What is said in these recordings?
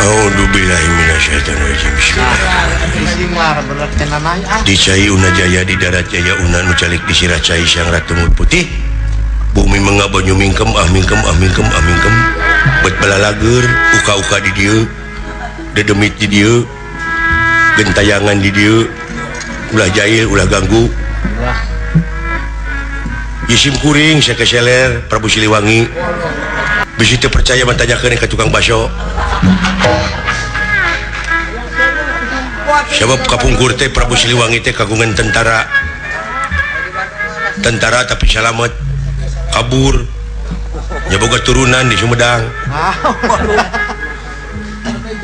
A'udzubillahi minasyaitonirrajim. Bismillahirrahmanirrahim. Di cai una jaya di darat jaya una nu calik di sirah cai sang ratu mut putih. Bumi mengabanyu mingkem mingkem mingkem. Bet balalager uka-uka di dieu. Dedemit di dieu. Gentayangan di dieu. Ulah jahil ulah ganggu. Isim kuring sakeseler Prabu Siliwangi. Bisi teu percaya mantanyakeun ka tukang baso. Sebab kapungkur teh Prabu Siliwangi teh kagungan tentara tapi selamat kabur nyaboga turunan di Sumedang.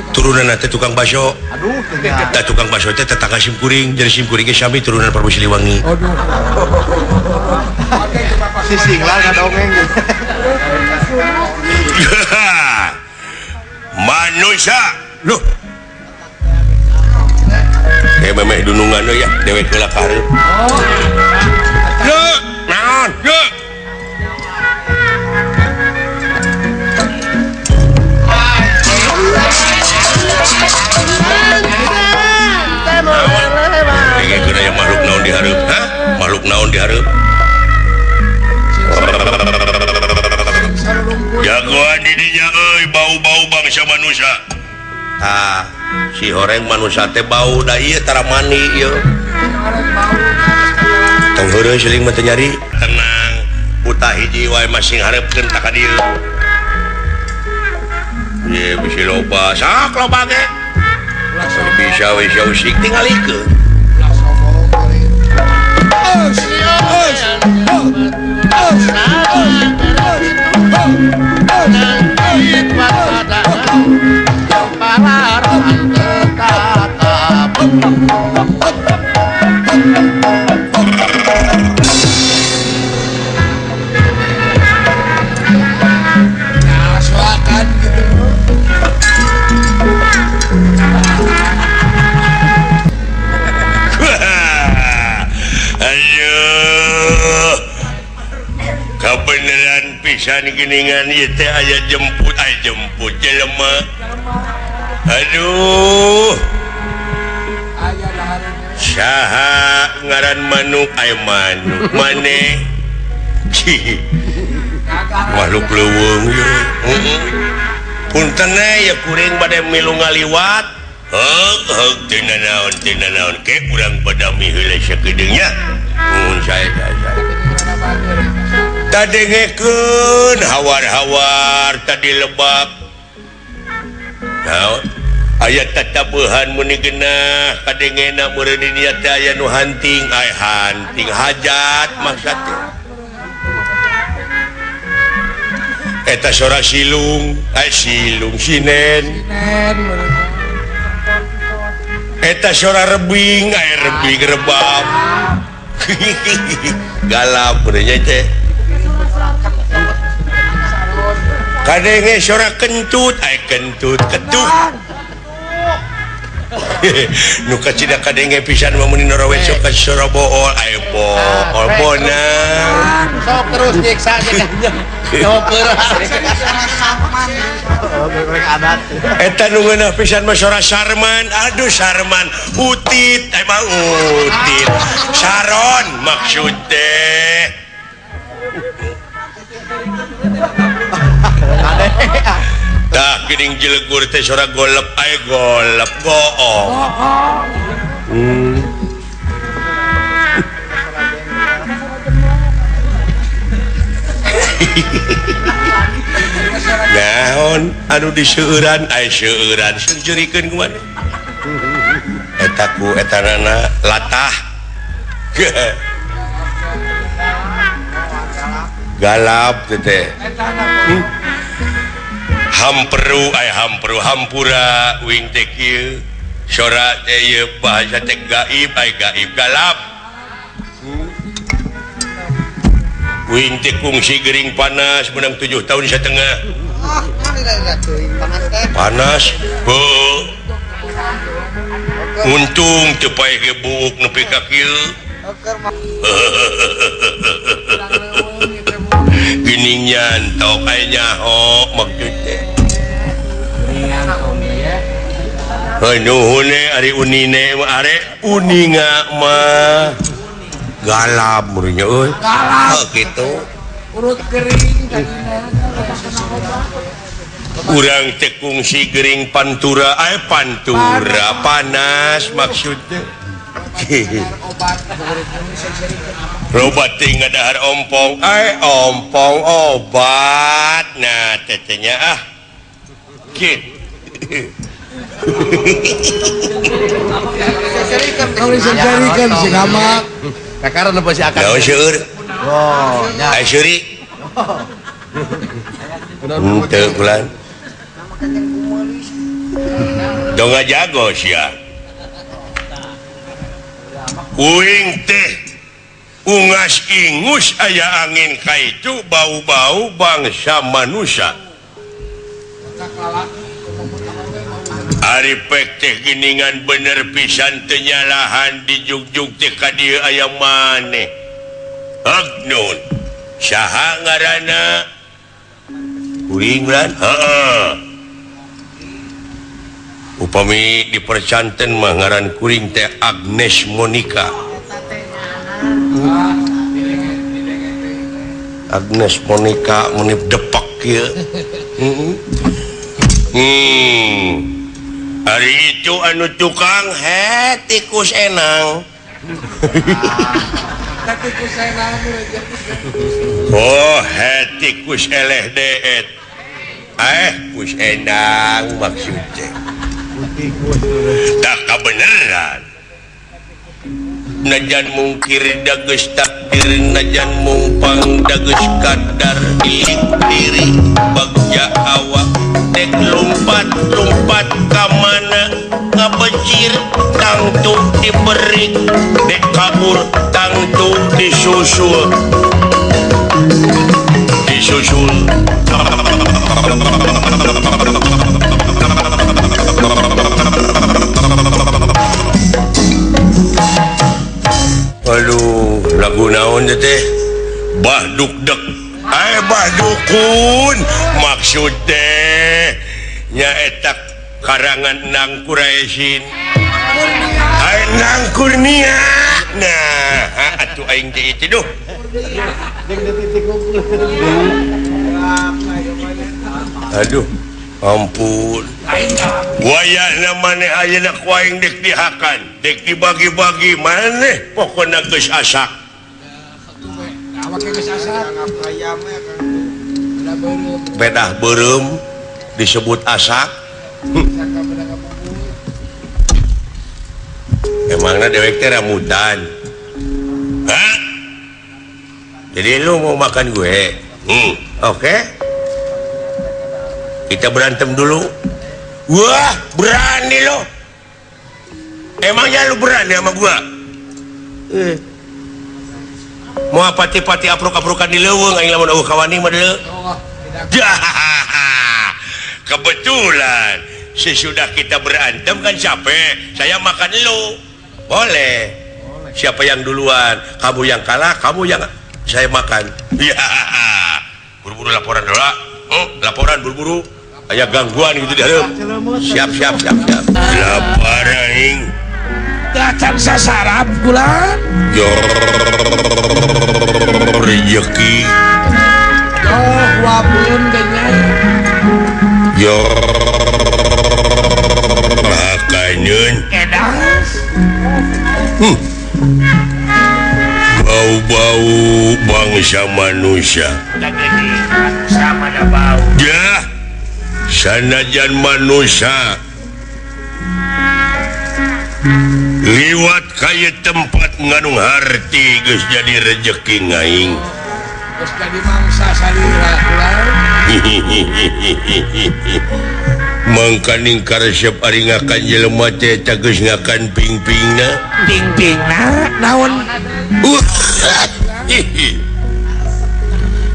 Turunan teh tukang baso. Da tukang baso teh tetangga simkuring jadi simkuring ge sami turunan Prabu Siliwangi. Sisinglah ka dongeng. Manusia loh memeh dunungan ya dewek heula ka hareup naon yang makhluk naon di hareup makhluk naon di hareup jagoan didinya euy bau-bau bangsa manusia. Si horeng manusia teh bau da ieu tara mani ieu. Tong heureuy siling mah teu nyari. Tenang, buta hiji wae masing hareupeun ta ka dieu. Ye bisi loba, sak loba ge. Asal bisa we sausik tingalikeun. Kebenaran pisan geuningan ieu teh aya jemput jelema. Aduh. Saha ngaran manuk aya manuk maneh. Makhluk leuweung ieu. Punten ya kuring bade milu ngaliwat. Heug teu naon ke urang badami heula sakedeung nya. Mun sae. Tadengekeun hawar-hawar tadi lebak. Naon? Aya tatabeuhan muni geunah kadengena meureun dinya teh aya nu hunting, hunting hajat maksudna. Eta sora silung, silung sinen. Eta sora rebing, rebing rebab. Galap meureun teh. Kadenge sora kentut, kentut ketuk. Nu kacida kadenge pisan mah mun narawe sok ka sora bool, bool bonang. Sok terus nyiksa nyopeur. Eta nu ngeunah pisan mah sora Sarman, aduh Sarman, utit, mah utit. Saron maksud teh. Dah geuning jelegur teh sora golep golep goong. Naon anu diseueuran seueuran seujurikeun kumaha. Eta ku etanana latah. Galap teh. Hampura wing teh kieu sora teh ieu bahasa teh gaib galap. Wing teh kungsi gering panas menang 7 tahun setengah. Panas heuh. Untung teu paeh gebuk nepi ka kieu. Geningan tau kayaknya maksudnya Ari unine are uninga mah galamnya euy. Oh gitu. Urut kering Urang tekung si gering pantura pantura panas maksudnya. Obat tinggal dahar ompong ompong obat nah tetenya gitu. kalau diserikan si gamak kakaran apa si akan Naon seueur? nya Seuri. Teu kulan. Dong jago sia. Uing teh ungas ingus aya angin kaitu bau-bau bangsa manusia. Ari pek teh geningan bener pisan teu nyalahan di jugjug teh ka dieu aya maneh. Agnon saha ngaranna? Kuring lan? Heeh. Upami dipercanten mah ngaran kuring teh Agnes Monica. Agnes Monica menip depak kieu. Hari itu anu tukang tikus enang. Oh tikus eleh deet. Kus enang maksudnya. Tak kebenaran. Najan mungkir dages takdir, najan mumpang dages kadar ilik diri bagja awak dek lompat kamana ngabejir tangtu diberi dek kabur tangtu disusul aduh lagu naon teh bahduk dek bahdukun maksud teh nyaeta karangan Nang Quraisyin Nang Kurnia nah atuh aing teh itu duh aduh ampun wayahna maneh ayeuna ku aing dek dihakan dek dibagi-bagi maneh pokona geus asak pedah beureum disebut asak emangna dewek teh ramutan jadi lu mau makan gue oke. Kita berantem dulu. Wah, berani lo. Emangnya lu berani sama gua? Mau pati-pati apruk-aprukan di leuweung aing lamun eueuh kawani mah deuleu. Kebetulan sesudah kita berantem kan capek. Saya makan lu. Boleh. Siapa yang duluan? Kamu yang kalah, kamu yang saya makan. Buru-buru laporan dulu. Laporan buru-buru. Aya gangguan gitu di hareup. Siap. Lapar aing. Dacan sasarap kula. Rezeki. Wapun dengan. Makaneun. Edas. Bau-bau bangsa manusia. Sama ada bau. Ya. Sanajan manusia liwat kaya tempat nganu harti geus jadi rezeki ngaing Terus jadi mangsa salira mangkaning karesep ari ngakan jelema teh eta geus ngakan ping-pingna naon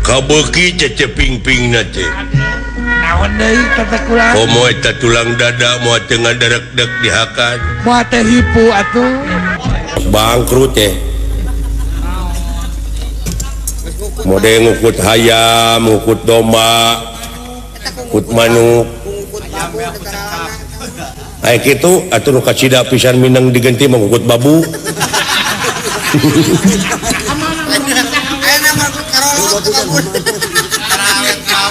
kabeuki cece ping-pingna teh naon deui kata kula komo eta tulang dada moal teu ngadarek-dek dihakan moal teh hipu atuh bangkrut teh mode ngukut hayam ngukut domba ngukut manuk gitu atuh nu kacida pisan minang diganti mangukut babu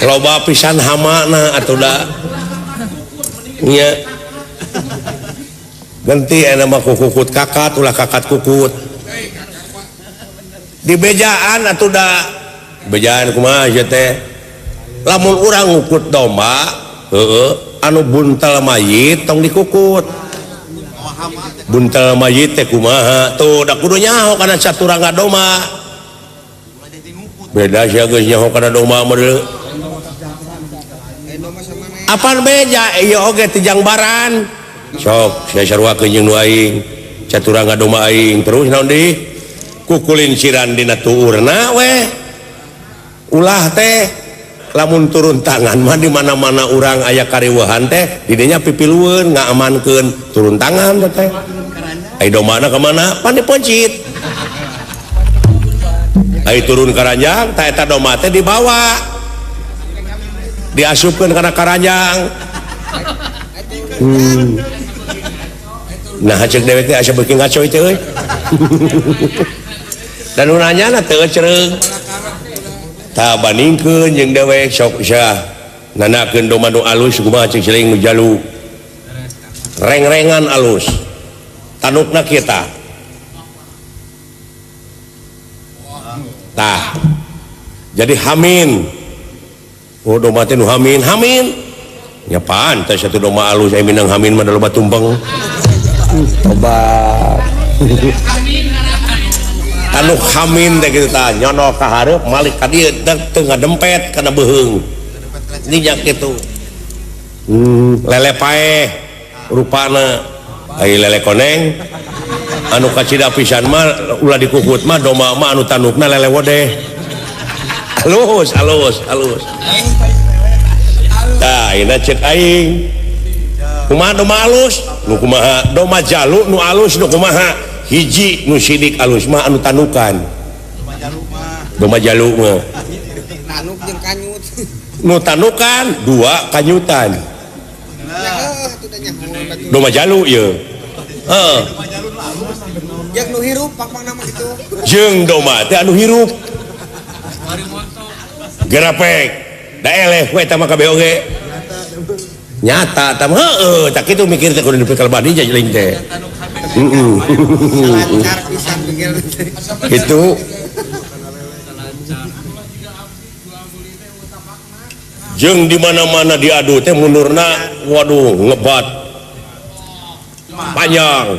loba pisan hamana atuh da nya ganti mah kukut kakat ulah kakat kukut di bejaan atuh da bejaan kumaha ieu teh lamun urang ngukut domba anu buntal mayit tong dikukut buntal mayit teh kumaha tuh da kudu nyaho kana caturangga domba beda sia geus nyaho kana domba mah apaan beja ieu oge tijang baran sok saya saruakeun jeung nu aing caturangga domba aing terus naon deui kukulin siran dina tuurna we ulah teh lamun turun tangan mah di mana-mana urang aya kariweuhan teh di dinya pipilueun ngaamankeun turun tangan teh ai domana ka mana pan dipencit ai turun karanjang tah eta domba teh dibawa diasupkeun kana karanjang nah cek dewek teh asa beuki ngaco teh euy dan urangnya teu cereung tah bandingkeun jeung dewek sok sia nanakeun domba nu alus kumaha cek ciling nu jalu reng-rengan alus tanukna kita tah jadi hamin oh domba teh nu hamin nya pantes atuh domba alus aya minang hamin mah da loba tumpeng obat anu hamin teh kitu tah nyono ka hareup malik ka dieu teu ngadempet kana beuheung nya kitu lele paeh rupana ai lele koneng anu kacida pisan mah ulah dikukut mah domba mah anu tanukna lele wodeh alus tah ina cek aing kumaha domba alus nu kumaha domba jalu nu alus nu kumaha hiji nu sidik alus mah anu tanukan domba jalu mah tanuk jeung kanyut nu tanukan dua kanyutan domba jalu ieu jeung nu hirup pakmang nama kitu jeung domba teh anu hirup gerapek da eleh we tah mah kabeh oge nyata tah heueuh tak kitu mikir teh kudu dipikir badi jeung teh itu jeung di mana-mana diadu teh munurna waduh ngebat panjang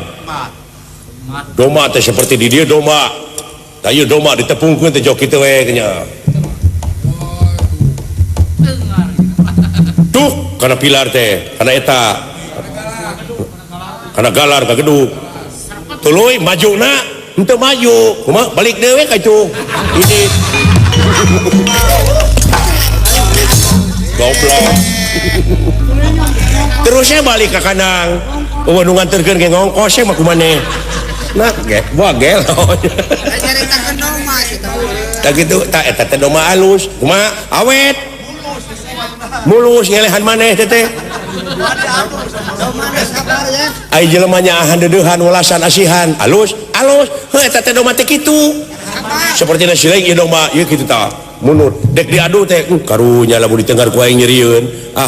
domba teh seperti di dia domba tah ieu domba ditepungkeun teh jok kitu we nya tuh kana pilar teh kana eta kana galar ka gedung tuluy majuna henteu maju kumaha balik deui ka cuk ini goblok terusnya balik ke kandang nu nganterkeun ke ngongkos mah kumaneh nah ge gua gelo caritakeun domba tah kitu tah eta teh domba alus kumaha awet mulus ngelehan maneh teh ai jelema nya handeudehan welasan asihan alus heuh eta teh domba teh kitu seperti na sileung ieu domba ieu kitu tah munut dek diadu teh karunya lamun ditenggar ku aing nyerieun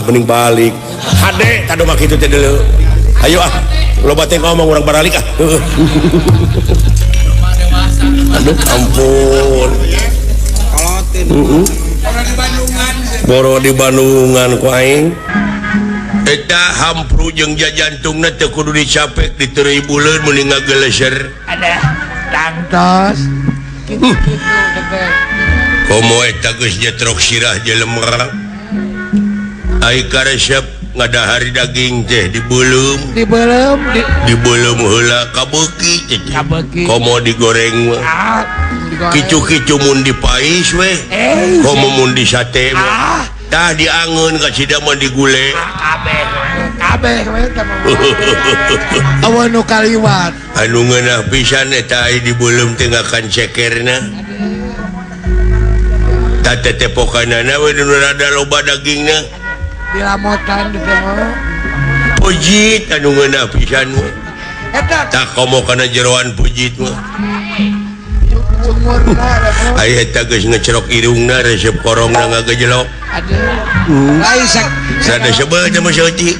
mending balik hade tah domba kitu teh deuleu ayo loba teh ngomong urang baralik aduh ampun boro di Bandungan ku aing eta hampru jeung jajantungna teu kudu dicapek diteureuy buleun mun ngageleser ada tangtos kitu deket komo eta geus nyetrok sirah jelema ai karesep ngadahari daging teh dibeulem heula kabeuki komo digoreng kicu-kicu mun dipais we komo mun disate tah diangeun ka cida mah digule kabeh we awan nu kaliwat anu ngeunah pisan eta ai dibeulem teh ngakan cekerna tah tetepokanana we nu rada loba dagingna dilamotan di tengah pujit anu ngeunah pisan mah Eta tak komo kana jeroan pujit mah umurna aya eta geus ngecerok irungna resep korongna ngagejelok ada. Lain sada sebel sama sauci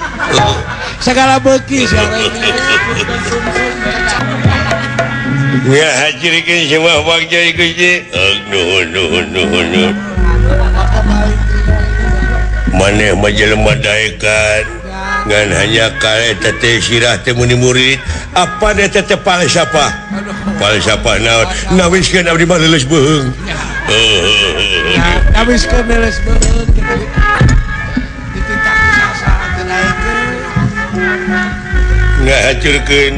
segala beuki suara ini. ya hajirikeun semua wajah Gusti nuhun maneh mah jelema daekan ngan hanya ka eta teh sirah teh muni murid apa da teh falsafah naon nawiskeun abdi mah leuleus beung Habis ke beres beun dititah sasa dinaikeun. ngahancurkeun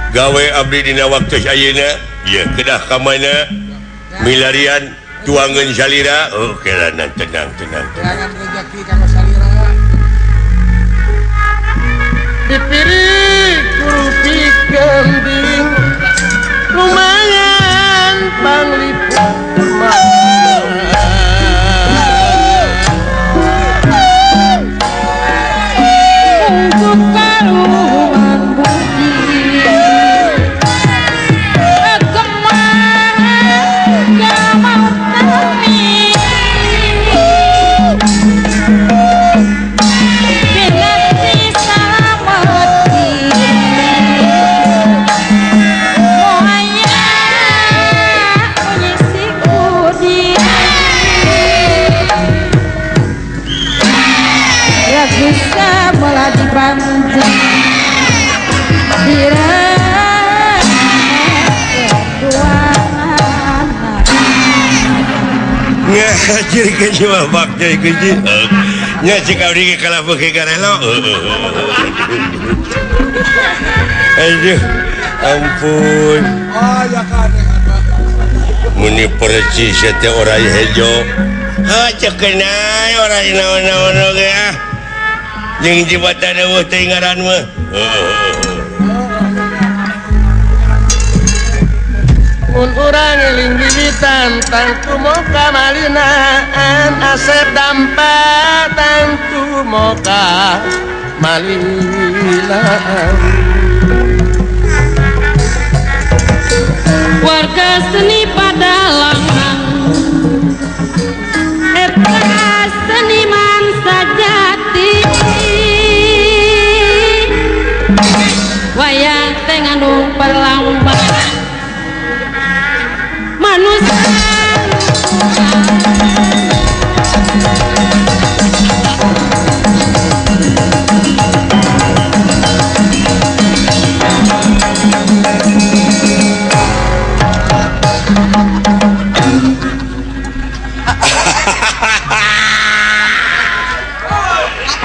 gawe abdi dina waktu ayeuna ya kedah ka mana milarian tuangan salira kelana tenang Jangan rezeki kanggo salira. Dipiri kurupi kambing lumayan pangliput untuk karuan budi semua gak mau kami bisa malah dibantu ngahajirkeun semua waktu Gusti nya cik abdi kalah beuki karelo aduh ampun Oh ya kan. muni percis teh orai hejo cek kenai orai naon-naon oge jeung jibatan eueuh teh ngaran mah mun urang eling wiwitan tangtu moka malinaan asep dampa tangtu moka malinaan warga seni pada lamang eta seniman sajati wayang teh ngandung perlambang manusia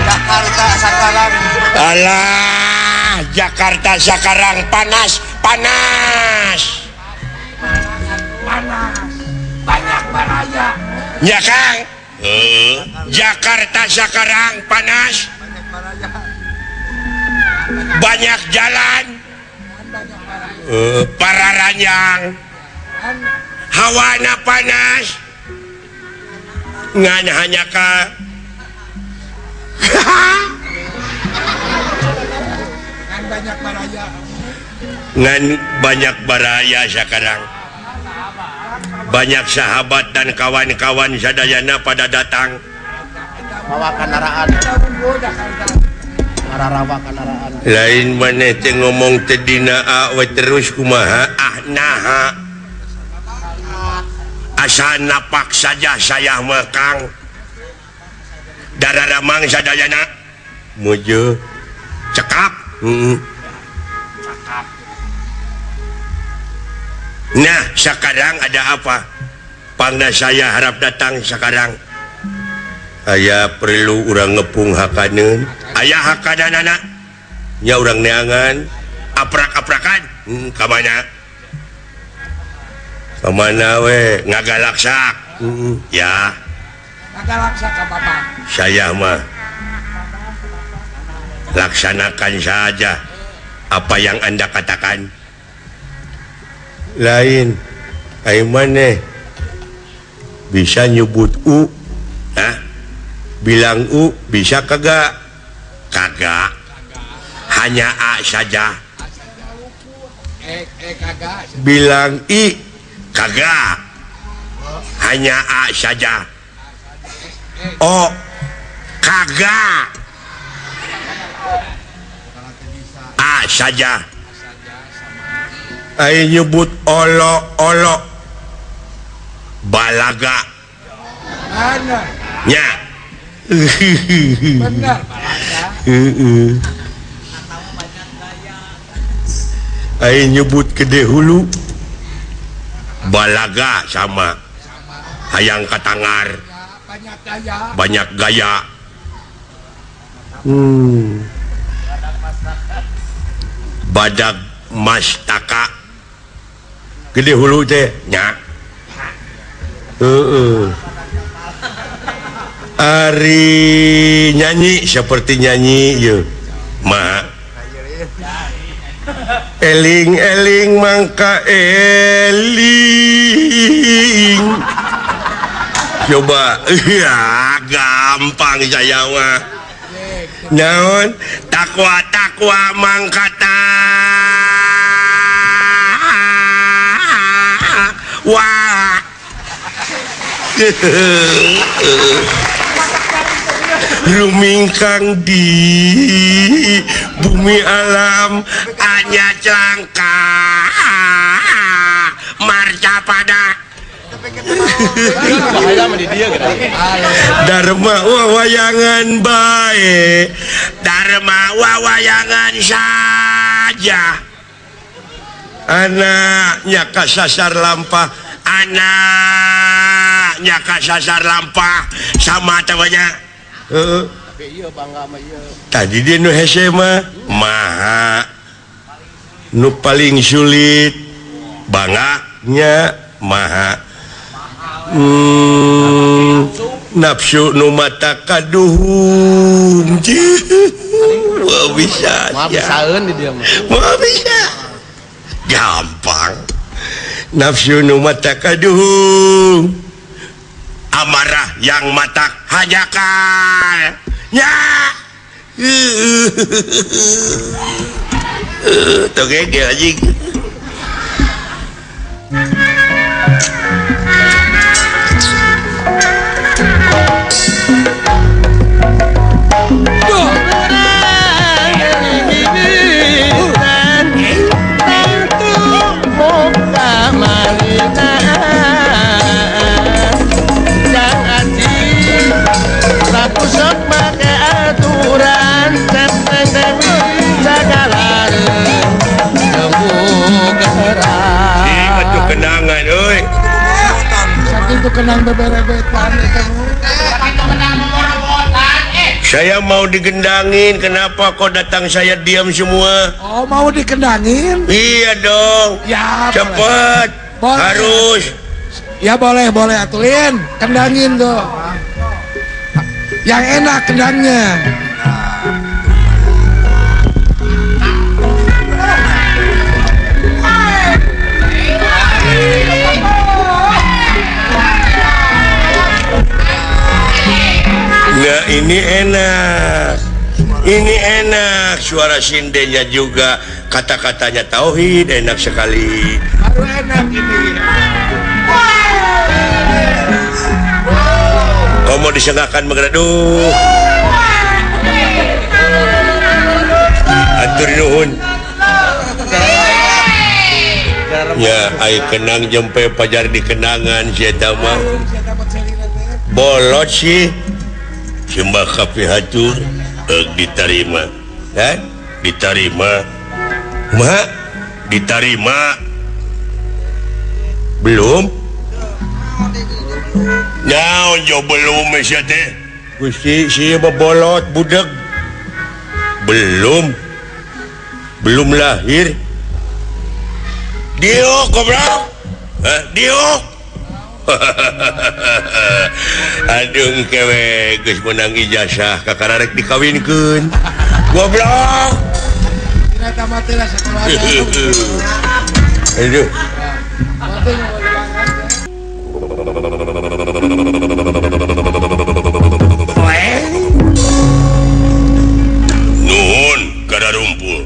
Jakarta sekarang alah Jakarta sekarang panas banyak baraya. ya Kang Jakarta sekarang panas banyak jalan para ranjang hawana panas ngan hanya ka Kan banyak baraya. ngan banyak baraya sekarang banyak sahabat dan kawan-kawan sadayana pada datang bawa kendaraan Jakarta. mararawa kendaraan lain maneh teh ngomong teh dina we terus kumaha naha asal napak saja saya mah Kang dararamang sadayana muju cekap nah sekarang ada apa pangna saya harap datang sekarang aya perlu urang ngepung hakaneun aya hakadanana nya urang neangan aprak-aprakan kamana we ngagalaksak ya Nagalaksa ka Bapak. saya mah laksanakan saja apa yang Anda katakan lain ai maneh bisa nyebut bilang bisa kagak hanya A saja. Kagak. Bilang I kagak, hanya A saja. O kagak, A saja. Ayo nyebut olo balaga Mana? nya. Benar. Ayo nyebut gede hulu balaga sama hayang katangar Banyak gaya. banyak gaya. Badak mastaka gede hulu teh nya. Ari nyanyi seperti nyanyi ya ma eling mangka eling coba ya gampang saya mah naon takwa mangka wah rumingkang di bumi alam hanya celangka marca pada Dharma wawayangan bae Dharma wawayangan saja anaknya kasasar lampah anaknya kasasar lampah sama tawanya. Tadi dia nu hese mah maha nu paling sulit banganya maha nafsu nu mata kaduhum wah bisa Mabisaeun di dieu mah. wah bisa gampang nafsu nu mata kaduhum amarah yang mata hajakal ya toge dia anjing kenangan euy Itu kenang beberebetan itu. saya mau digendangin kenapa kok datang saya diam semua Oh, mau dikendangin? iya dong Ya, cepet Boleh. harus Ya boleh atulin, kendangin tuh. Yang enak kendangnya. Nggak, ini enak suara sindenya juga kata-katanya tauhid enak sekali Baru enak ini. kau mau disengakan mengereduh atur nuhun ya ai kenang jempe pajar di kenangan si eta mah bolot sih sembah kapi hatur diterima diterima mak diterima belum naon jo belum sia teh Gusti si bolot budak belum lahir diok goblok diok aduh kewe geus menang ijazah kakararek dikawinkeun goblok Tidak tamat lah sekolah. aduh nuhun kada rumpul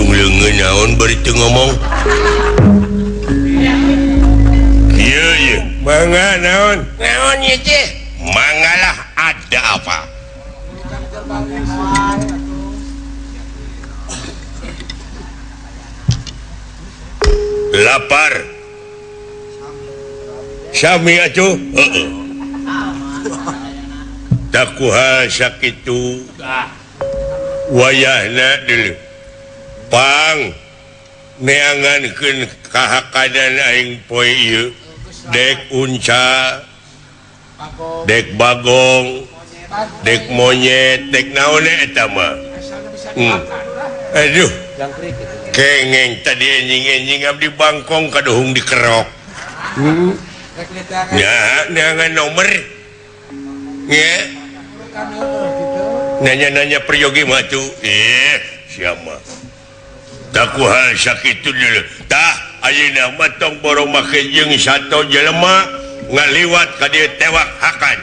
langsung leungeun naon bari teu ngomong. Iya mangga naon ieu teh manggalah ada apa. Lapar sami atuh tak kuha sakitu wayahna deuleu pang neangankeun kahakadan aing poe ieu dek unca dek bagong dek monyet dek naon eta mah aduh kengeng tadi enjing-enjing abdi bangkong kaduhung dikerok nya neangan nomor nya nanya-nanya peryogi mah tuh siapa tak kuha sakitu dulu tah ayeuna mah tong boro make jeung sato jelema ngaliwat ka dieu tewak hakan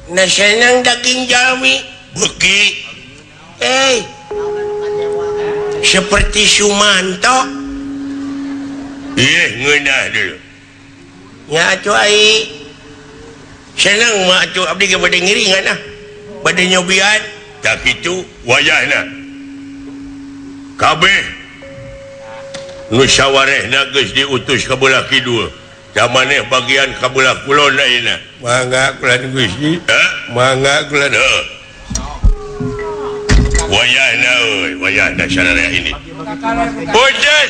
nasenang daging jalmi beuki seperti Sumanto ngeunah dulu nya atuh ai senang mah atuh abdi ge bade ngiringan bade nyobian tak kitu wayahna kabeh nu sawarehna geus diutus ka belah kidul da maneh bagian ka belah kulon ayeuna mangga kulan Gusti mangga kulan wayahna euy wayahna sararea ini punten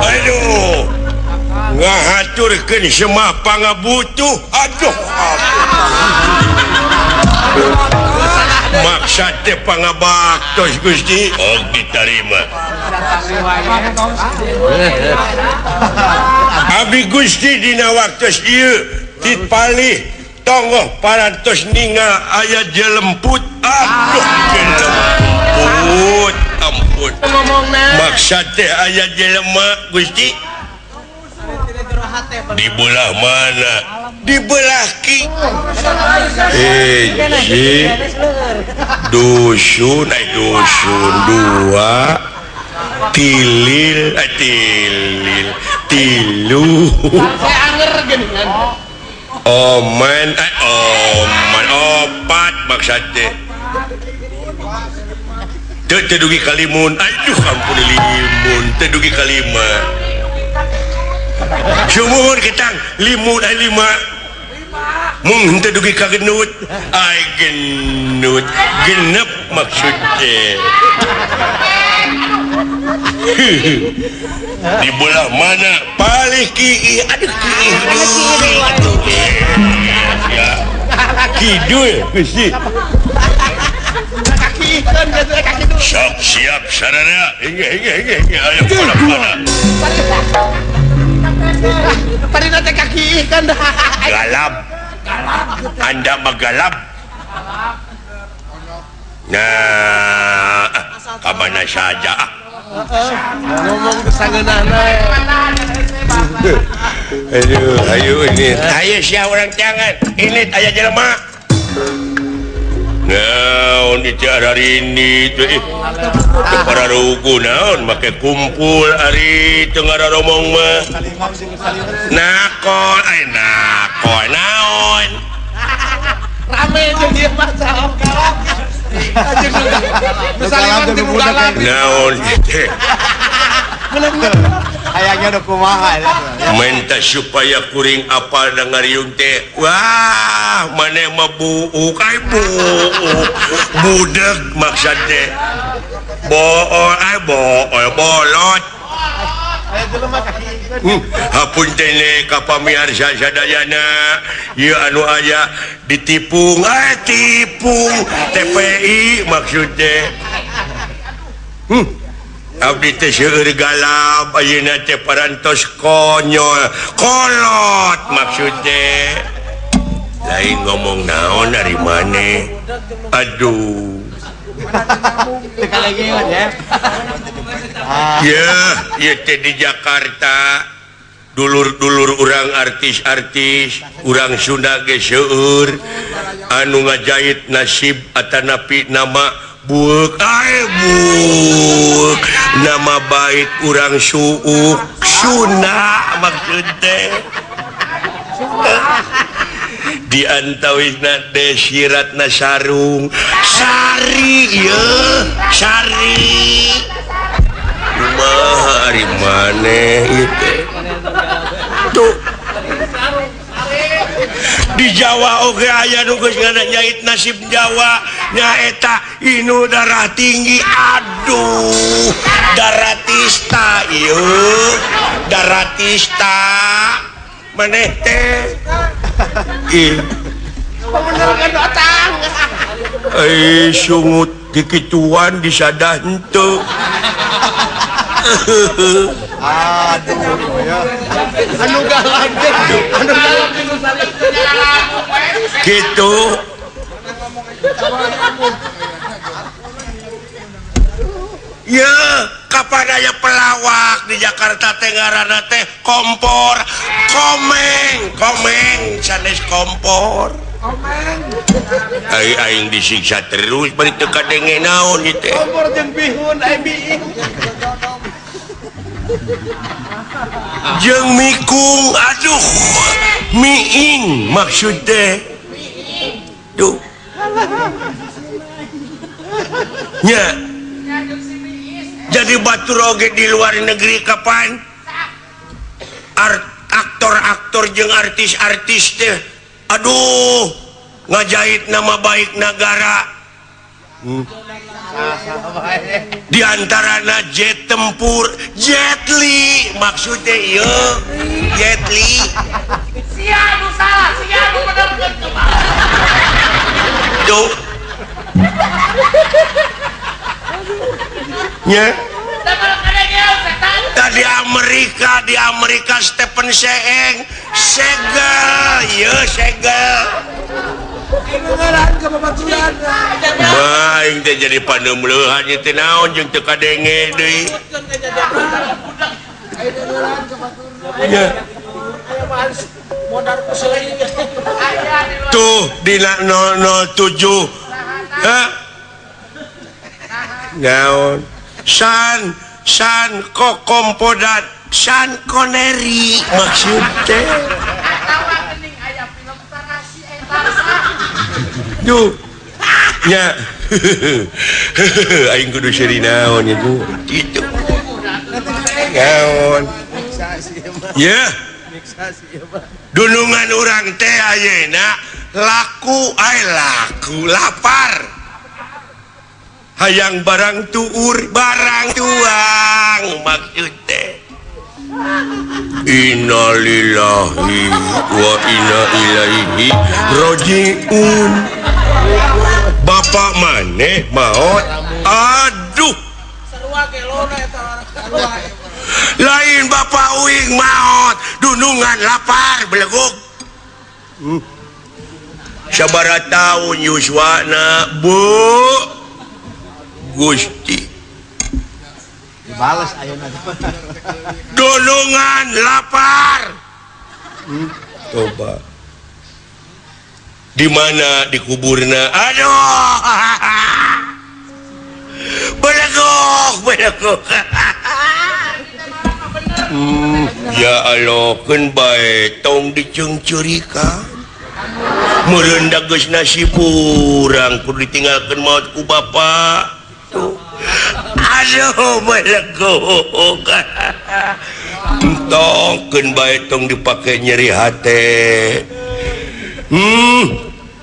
aduh ngahaturkeun semah pangabutuh aduh maksud teh pangabaktos Gusti ditarima abdi Gusti dina waktos ieu dipalih tonggoh parantos ningal aya jelemput aduh jelemput ampun maksud teh aya jelema Gusti di belah mana di belah ki dusun dua tilil tilu oman opat maksudnya tedugi kalimun aduh ampun limun tedugi kalimat sumuhun ketang limun ay lima mung tedugi kagenut ay genut genep maksudnya di belah mana paling ki aduh kidul Gusti sok siap sarana ayo pada Parina teh kaki ikan dah. galap anda magalap nah kamana saja ngomong kesangeunana ayo ini ayo sia orang jangan ini aya jelema naon di hari ini tuh para rugu naon make kumpul ari teu ngararomong mah nakol naon rame jeung dieu mah naon teh Ayangnya udah kumaha minta supaya kuring apal ngariung teh wah maneh mah buuk ay buuk budeg maksud teh bolot hapun teh ka pamirsa sadayana ieu anu aya ditipung tipung TPI maksud teh abdi teh seueur galap ayeuna teh parantos konyol kolot maksud teh lain ngomong naon dari maneh aduh ya teh di Jakarta dulur-dulur urang artis-artis urang Sunda ge seueur anu ngajait nasib atanapi nama buek buek nama baik urang suuk Sunda maksud teh diantawisna desiratna sarung sari ye sari kumaha ari maneh itu tuh di Jawa oge aya nu geus nyait nasib Jawa nyaeta inu darah tinggi aduh darah tista ieu darah tista maneh teh ih bener kan datang sungut dikituan disadah henteu Aduh, ya. anu galak nu saleh gitu ya kapan aya pelawak di Jakarta Tenggara teh kompor komeng sanes kompor aing disiksa terus bari teu kadenge naon ieu teh kompor jeung bihun ai biing jeung mikung aduh miing maksud teh tuh nya jadi batur oge di luar negeri kapan aktor-aktor jeung artis-artis teh aduh ngajait nama baik negara di antarana jet tempur Jet Li maksudnya iya Jet Li sia nu salah sia nu bener tuh nya di Amerika Stephen Seeng segel ya segel baik teh jadi paneumleuhan ieu teh naon jeung teu kadenge deui nya tuh dina 007 hah naon san kompodat san Connery maksudnya duh nya aing kudu seri naon itu gitu naon ya dunungan urang teh ayeuna laku lapar hayang barang tuur barang tuang maksud teh innalillahi wa inna ilaihi rajiun bapak maneh maot aduh lain bapak uing maot dunungan lapar beleguk sabaraha taun yuswana bu Gusti Dibales ayeuna. Dunungan lapar. Coba. Di mana dikuburna? Aduh. Belegok. Ya Allah, keun bae tong dicengcurikan. Meureun da geus nasib urang kudu ditinggalkeun maot ku bapa. Aduh, belegok. Entong keun bae tong dipake nyeri hate.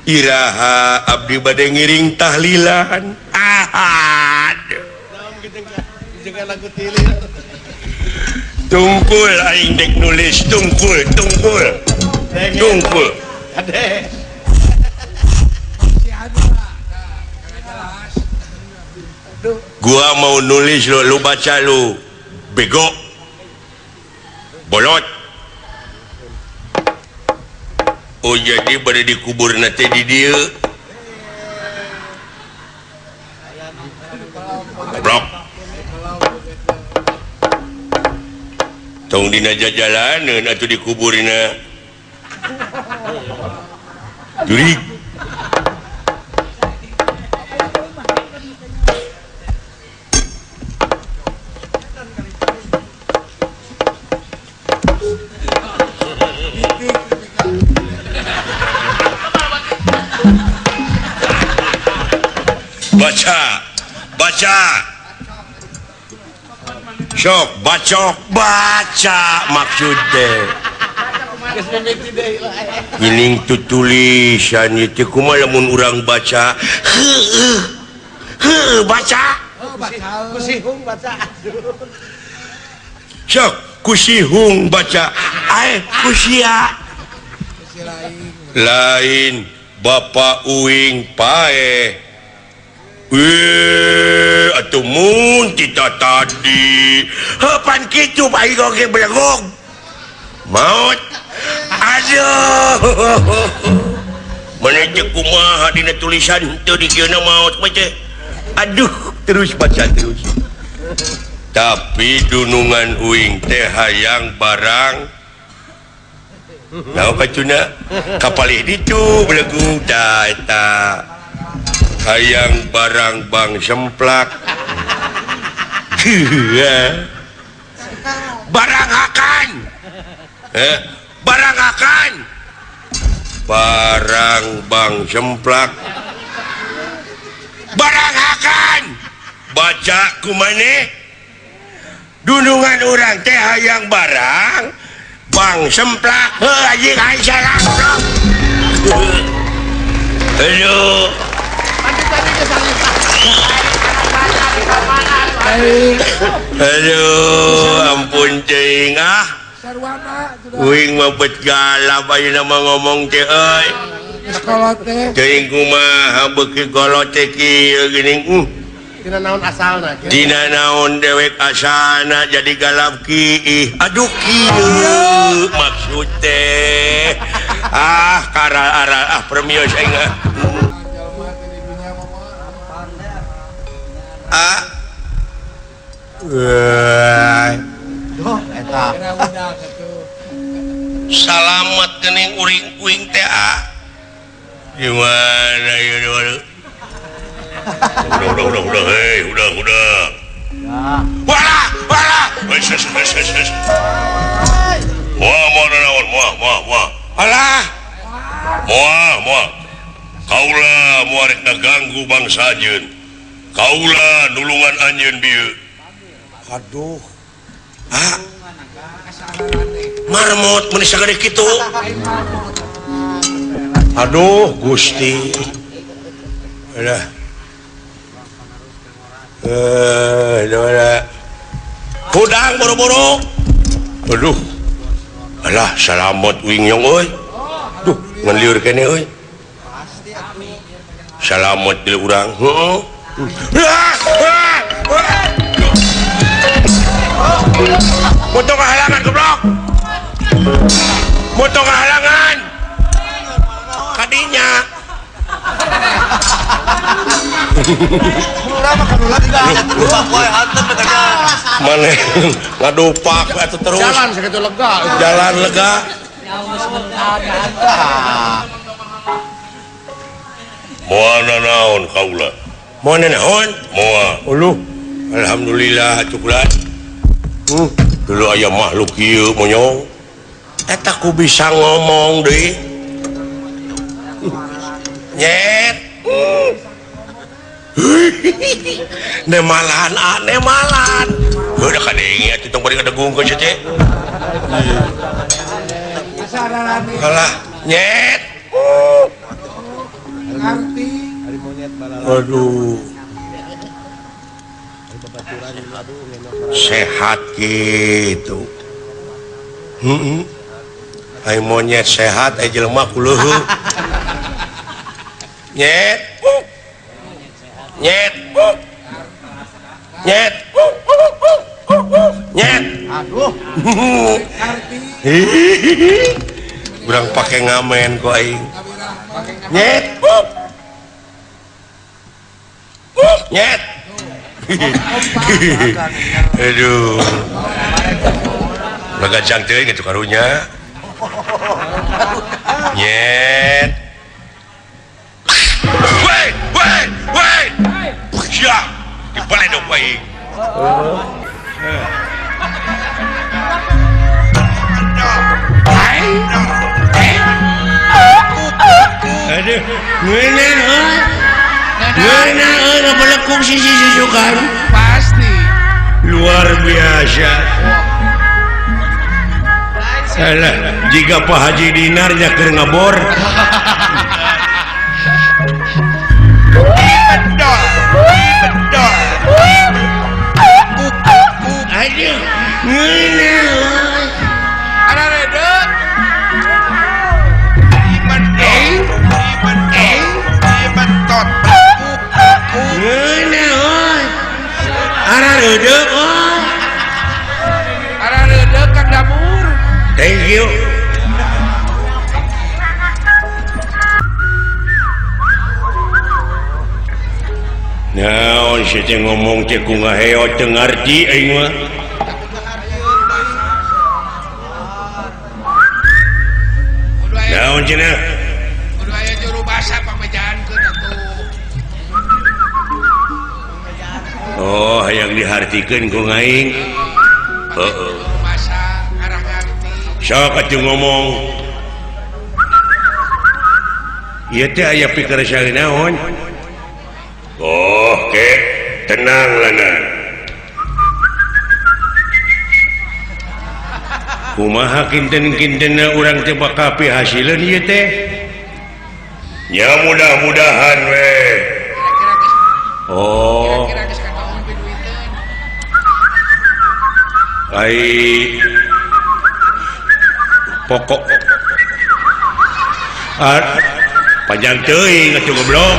Iraha abdi bade ngiring tahlilan. Aduh. Tungkul aing dek nulis tungkul. Ade. Gua mau nulis lu baca lu bego bolot. Oh jadi pada dikubur nanti di dia goblok. Tuh tong dina jalanan atau dikuburina jurig baca sok bacok baca maksudnya ini tulisan itu kumaha lamun urang baca baca Kusihung baca. sok kusihung baca kusia lain Bapak Uing pae atuh mun kita tadi pan kitu baik oke belengong maut aduh mana cek kumaha dina tulisan teu dikeuna maut baca aduh terus baca terus tapi dunungan uing teh hayang barang naon kacuna kapalih ditu belengong da eta hayang barang bang semplak barang akan barang bang semplak barang akan baca kumane dunungan orang teh hayang barang bang semplak anjing aisyah aduh aduh ampun cing uing mabet galap ayeuna mah ngomong teh euy sekolah teh cing kumaha beuki kolot teh kieu geuning Tina naon asalna? dina naon dewek asalna jadi galap kieu aduh kieu maksud teh karal permios aing Eta. Salamet gening uring-uing teh gimana ya udah hei udah wala moal naon moal alah moal kaula moal rek ngaganggu bangsa ajeun kaula nulungan anjeun bieu aduh marmot mun sagede kitu aduh Gusti udah hudang boro-boro aduh alah salamet wing nyong euy duh ngan lieur keneh euy salamet di urang heeh moto kehalangan goblok moto kehalangan kadinya mana ngadupak atau terus Jalan segitu lega. jalan lega moal naon kaula moal naon moal uluh alhamdulillah cuklat dulu aya makhluk ieu monyong eta ku bisa ngomong deui nyet nemalan nemalan udah kadenge atuh tong bari kadegungkeun sia teh kalah nyet aduh sehat gitu ai monyet sehat ai jelema kuleuh nyet nyet nyet nyet Aduh. urang pake ngamen ku aing nyet nyet aduh ngagajang teuing itu karunya nyet wait siap dipaledok wae aduh ngeunah pelekuk sisi susukan Pasti. luar biasa salah jika Pak Haji Dinarnya keur ngabor Bedol. aduh ngeunah Ada redek. Ibentot. ngeunah arah redek Ada redek Kang Damur. thank you naon sih teh ngomong teh ku ngaheot teu ngarti aing mah Kudu aya naon cenah juru bahasa pamejaankeun atuh. oh hayang dihartikeun ku ngaing heeh Juru bahasa arah ngarti. sok atuh ngomong ieu teh aya pikir saha naon oh ke tenang lana kumaha kinten-kintenna urang teh bakal pihasileun ieu teh nya mudah-mudahan we oh Kira-kira geus kataon piduiteun. ai pokok panjang teuing atuh goblok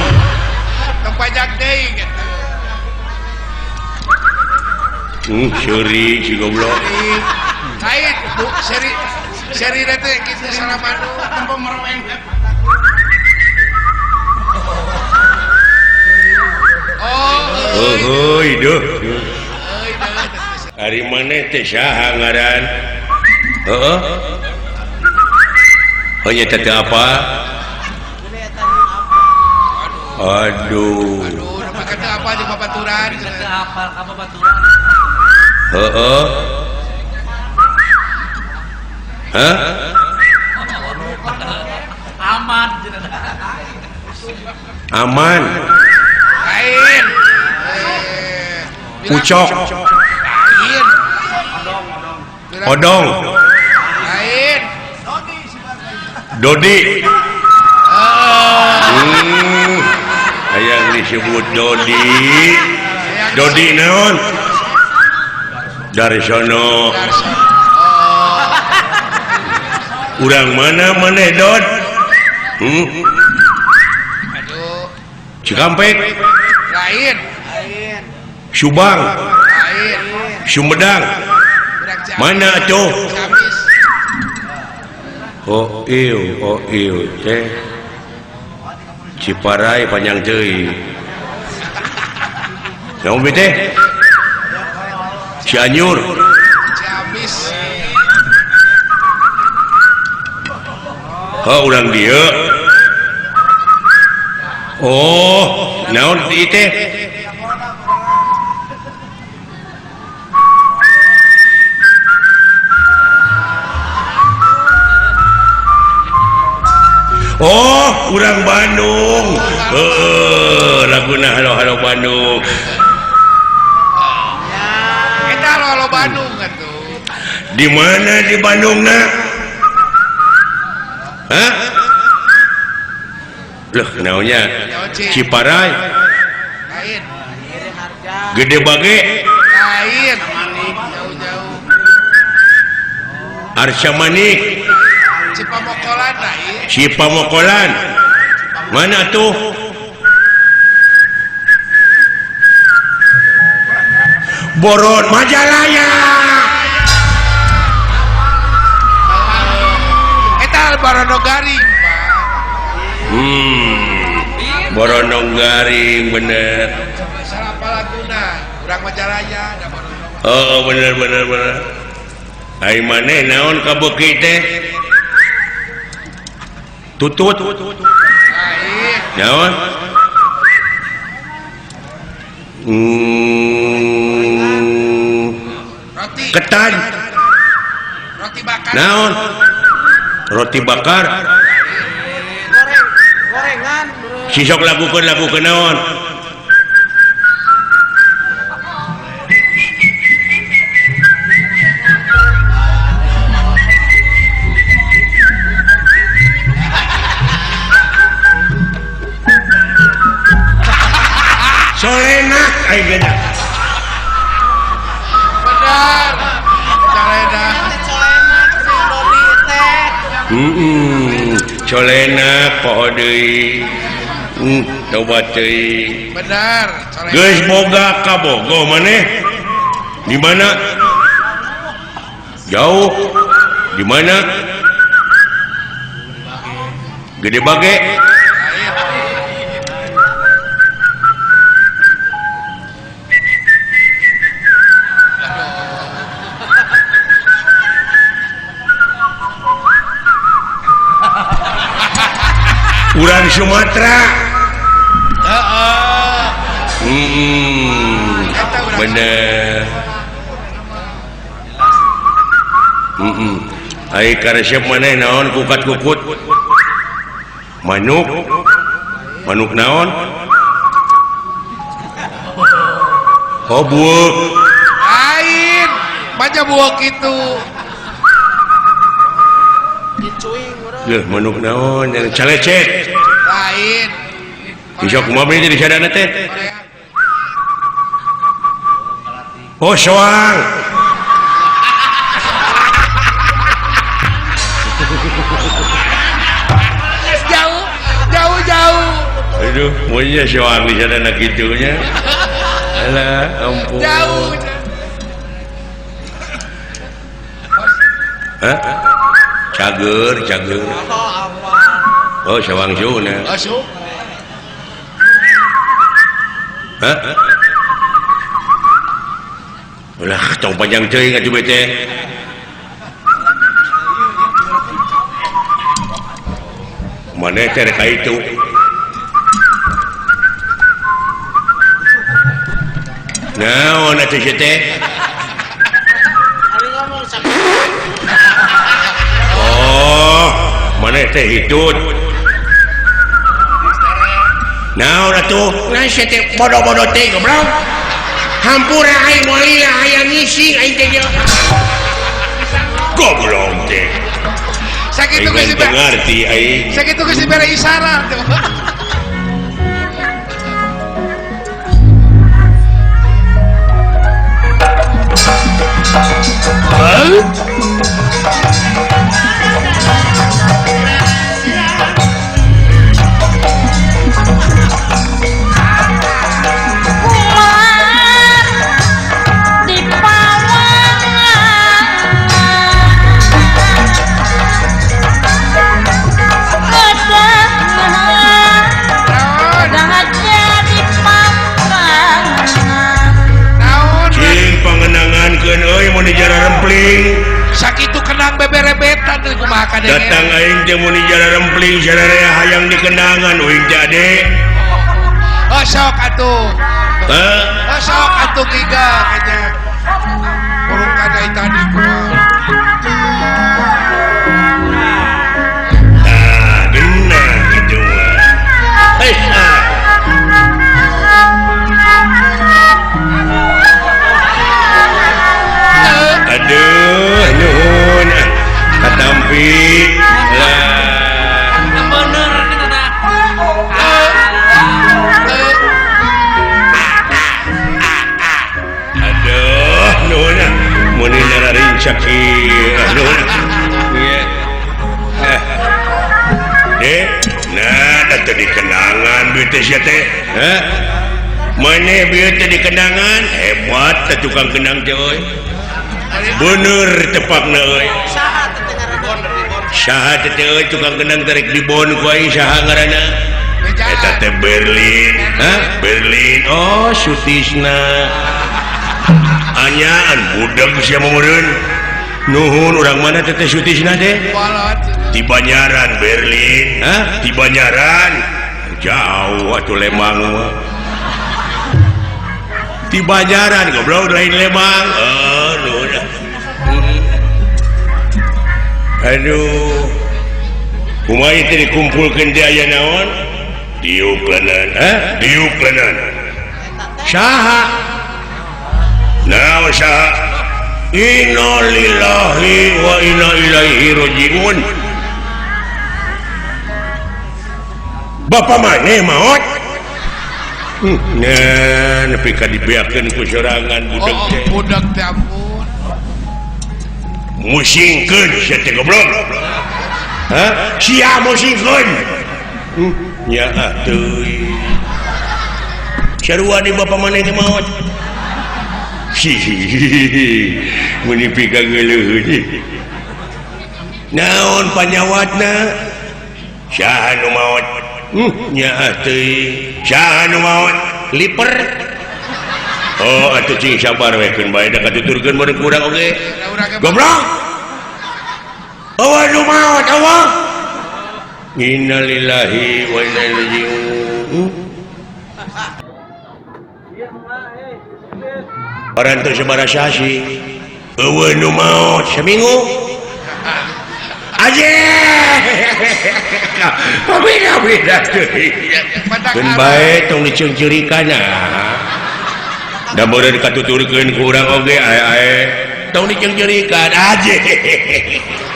Tong pajak deui gitu. seuri si goblok Lain, Bu, seri teh kitu salamanu tempo merweng. Oh, hidup hari mana teh saha ngaran heeh hanya teh apa aduh nama kata apa di babaturan? heeh hah aman Lain. pucok Lain. odong Lain. dodi hayang disebut dodi naon dari sono urang mana dod Aduh. Cikampek Lain. Subang Lain. Sumedang Budak Ciamis. mana tuh Ciamis. oh ieu teh Ciparai panjang teuing naon teh Cianjur Ciamis. urang dia oh naon ieu teh oh urang Bandung laguna halo Bandung Eta lo Bandung atuh. di mana di Bandung nak hah loh naonnya Ciparai Lain. Gede Bage Lain. Jauh-jauh. Arsya Manik Cipamokolan lain. Cipamokolan mana tuh Boron Majalaya Eta Baronogari. Boronong garing bener Salah Palaguna, urang Majalaya, da Baronogari. oh bener Hai maneh naon ka beuki teh? Tutut. Lain. Naon? Roti. Ketan. Roti bakar. Naon? Roti bakar. Gorengan. Sisok lakukeun naon? Solenak ayeuna. Benar. Calena. Solenak poho deui. Coba teuing. Benar. Calena. Geus boga ka Bogo maneh? Di mana? Jauh. Di mana? Gede Bage. Urang Sumatera. Bener. Ai karesep maneh naon kukat-kukut? Manuk. Manuk naon? Buuk. Lain. Baca buah gitu. Manuk naon? Yang calecet. Lain. Isok kumaha beli di sadana teh? Korea. Oh, soang. Jauh. Aduh, maunya soang di sadana kitunya. Alah, ampun. Jauh. Hah? Cager. Oh, sawang Suna. Masuk. Hah? Ulah, tong panjang teuing atuh bete. Maneh teh rek ka itu. Naon atuh ieu teh? Oh, maneh teh hitut. Naon atuh? Nah, saya teh bodoh-bodoh teh goblok. Hampura aing moal lila hayang ngisi aing teh ge. Goblok teh. Sakitu Aing geus teu ngarti aing. Sakitu geus dibere isyarat. Sakitu kenang beberebetan teh kumaha ka denge. Datang aing teh mun di jalan rempling sadaya hayang dikendangan uing teh ade. Oh sok atuh. Hah? Oh sok atuh giga kanya. Urung kadai tadi kumaha. Genah kitu mah. Hesa. Aduh, nuhun. Katampi lah. Bener gitu dah. Aduh, nuhun. Mun nararinca kieu. Nuhun. Iya. Dek, nah atuh dikenangan bieu teh sia teh. Hah? Maneh bieu teh dikenangan hebat teh tukang kenang teh euy. Bener tepakna euy. Saha teh euy tukang kenang tarik dibon ku aing saha ngaranna? Eta teh Berlin. Hah? Berlin. Oh, Sutisna. Anyaan budak sia meureun. Nuhun orang mana teteh sutisna deh Balot. di Banyaran Berlin di Banyaran jauh atuh Lemang mah di Banyaran goblok lain Lemang udah. Aduh kumaha teh dikumpulkeun di aya naon diuklanan diuklanan saha naon saha inna lillahi wa inna ilaihi rajiun Bapak maneh maot nah nepi ka dibeakeun ku sorangan budak Oh, teh budak teh ampun. musingkeun sia teh goblok sia musingkeun nya atuh sarua di bapak maneh teh maot meni pika geuleuh naon panyawatna saha nu maot nya atuh saha nu maot liper oh atuh cing sabar we keun bae da katuturkeun bareng kurang oge goblok awa nu maot awa innalillahi wa inna ilaihi rajiun orang itu sebara sasi eueuh nu maot seminggu aja beda-beda keun bae tong diceungceurikanna da meureun katuturkeun ku urang oge ae-ae tong diceungceurikan aja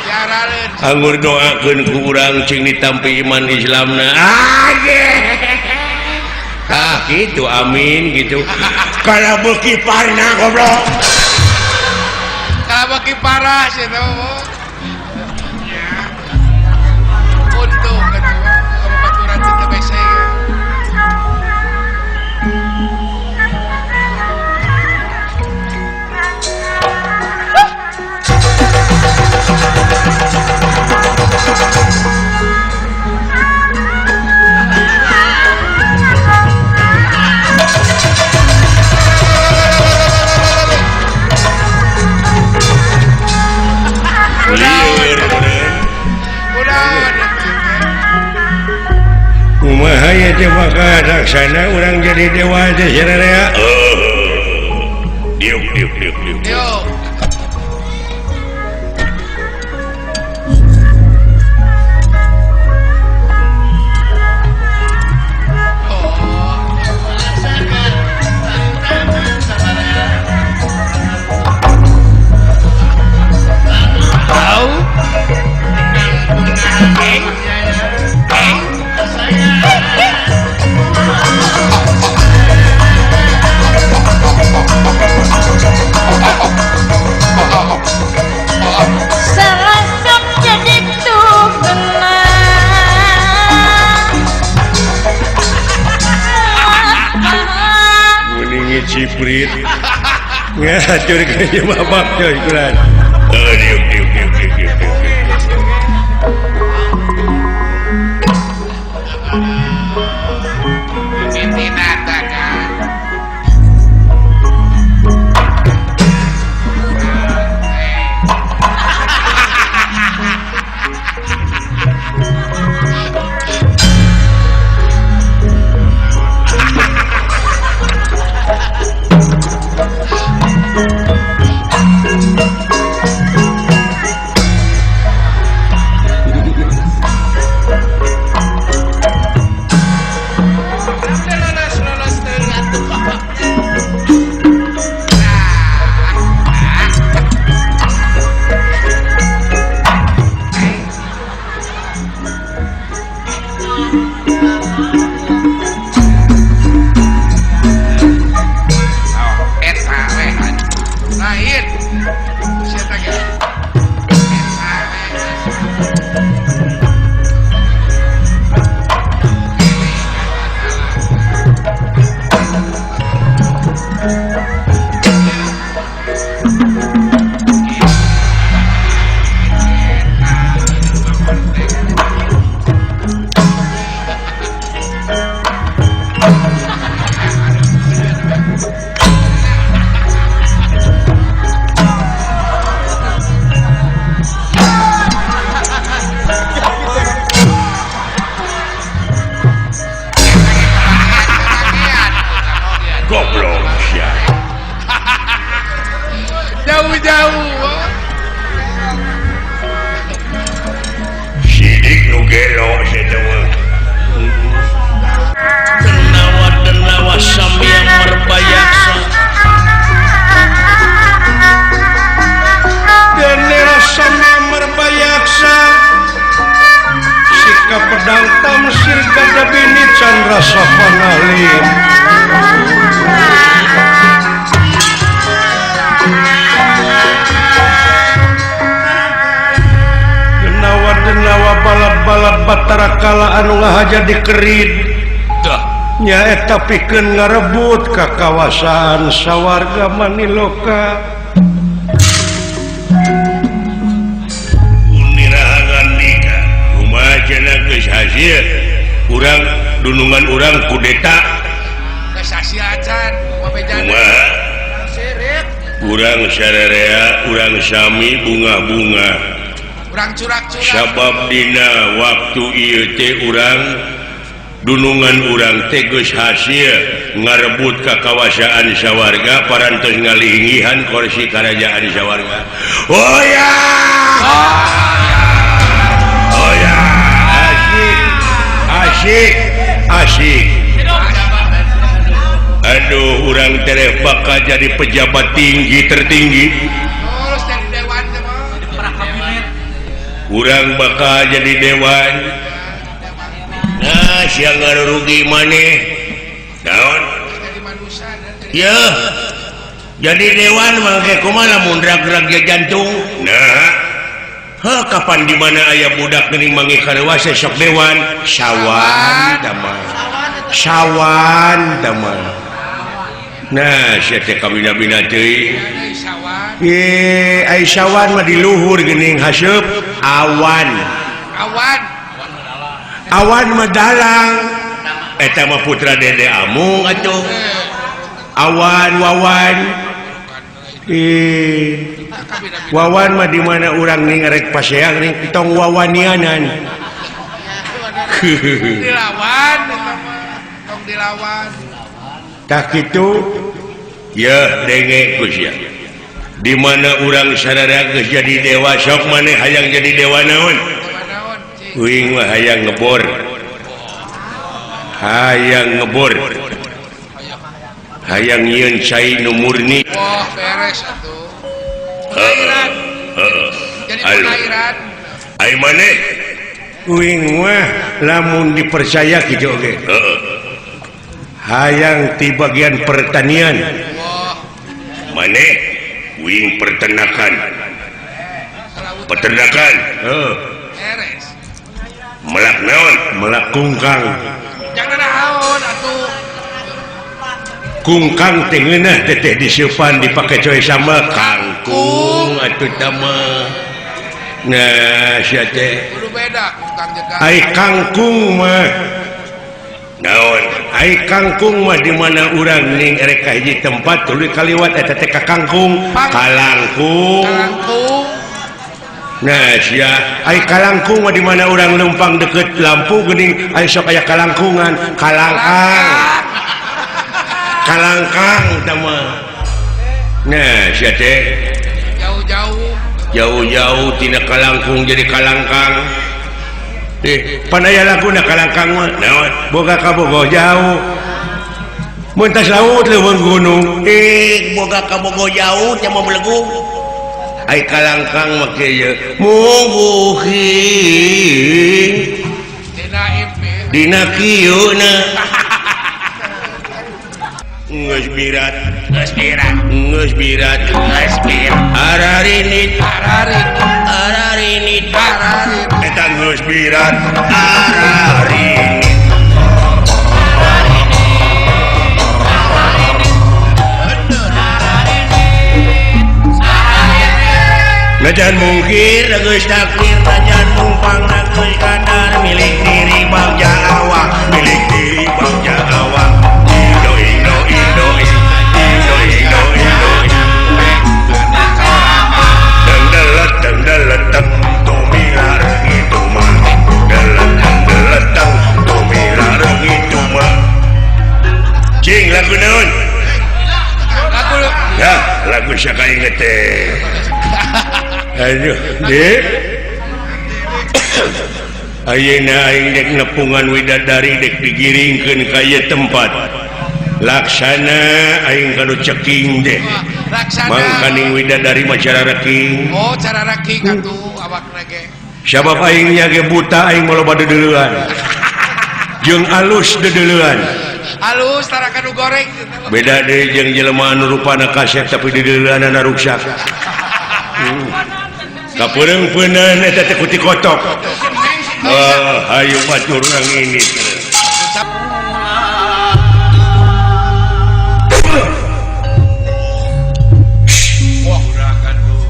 Siarareun. anggur doakeun ku urang cing ditampi iman Islamna aja gitu amin gitu kalau beki parna goblok Kalau bagi parah sih tuh. Untuk kedua, kamu baturan cinta bese. kumaha ya teh bakal laksana urang jadi dewa teh sararea diuk diuk diuk diuk Yuk. Serasap jadi tukena muningi ciprit ngatur ke babak coy kulan diuk diuk diuk diuk diuk Tinata kan. goblok sia. Jauh-jauh. Sidik nu gelo sia teh mah. Denawa sambiang merbayaksa. Denera sambiang merbayaksa. Sika pedang tamsir gada bini Chandra Sapanalin. Denawa balap-balap batara kala anu ngahaja dikerid. Nyaeta pikeun ngarebut ka kawasan sawarga Maniloka. Unirahangan nikah kumaha cenah geus hasil urang dunungan urang kudeta Kasasi acan, mabejana. kumaha Sirik, urang sarerea urang sami bunga-bunga urang curak-curak. sabab dina waktu ieu teh urang dunungan urang teh geus hasil ngarebut kakawasan sawarga parantos ngalinggihan kursi kerajaan sawarga. Oh ya, oh ya, asik. Aduh, urang tereh bakal jadi pejabat tinggi tertinggi. Terus jadi dewan teh mah. Urang bakal jadi dewan. Nah, siang ngarugi maneh. Naon? Jadi manusia dan jadi Ya. Jadi dewan mangke kumaha lamun drag-drag jantung. Nah. Kapan di mana aya budak geuning mangi karewasa sok dewan? Sawan damang. Sawan damang. Nah, sia teh kabina-bina teuing. dari sawan, Ai sawan mah di luhur geuning haseup awan. awan. Awan mah dalang. Eta mah putra Dede Amung atuh. Awan wawan. Wawan mah di mana urang ning rek paseang ning tong wawanianan. Dilawan eta mah. Tong dilawan. Tak kitu ya denge Gus ya. Di mana urang sadaya geus jadi dewa sok maneh hayang jadi dewa naon? Dewa naon, cing? Uing mah hayang ngebor. Hayang ngebor. Hayang nyieun cai nu murni. Wah, beres atuh. Pengairan. Jadi pengairan. Ai maneh uing mah lamun dipercaya kitu oge. Hayang ti bagian pertanian. Wah, Maneh uing peternakan. Peternakan. beres. Melak naon? Melak kungkang. Jangan naon atuh. Kungkang teh ngeunah teteh disiupan dipake coy sama kangkung atuh tama. Nah, sia teh Kudu beda kungkang jeung kangkung. ai kangkung mah naon? Ai kangkung mah di mana urang ning erek ka hiji tempat tuluy kaliwat eta teh ka kangkung, kalangkung. Kangkung. Nah, sia ai kalangkung mah di mana urang lempang deket lampu geuning ai sok aya kalangkungan, kalangkang. Kalangkang tama. Nah, sia teh jauh-jauh tina kalangkung jadi kalangkang. Panaya laguna kalangkang mah naon? Boga ka bogo jauh. Mun tas laut leuweung gunung. Boga ka bogo jauh teh mah melegung. Ai kalangkang mah kieu mungguhing dina kieuna. Geus birat. Ararinit. Eta geus birat. Ararinit. Najan mungkir geus takdir, najan numpang geus kadar, milik diri bagja awak, milik diri bagja awak. Deletang tumilar gitu mah. Deletang tumilar gitu mah. Cing lagu naon? Ya, lagu siapa inget teh? Aduh, dek. Ayeuna aing dek nepungan widadari dek digiringkeun ka ieu tempat. Laksana aing kanu ceking deh. Mangkaning widadari mah cara reking. Oh, cara reking atuh awakna ge. Sabab aing nya ge buta aing mah loba dedeleuan. Jeung alus dedeleuan. Halus tara kanu goreng. Beda deui jeung jelema anu rupana kaset tapi dedeleuanna ruksak. Kapeureung-peuneun eta teh kuti kotok. Hayu batur urang ini. Wah, udah kan lu.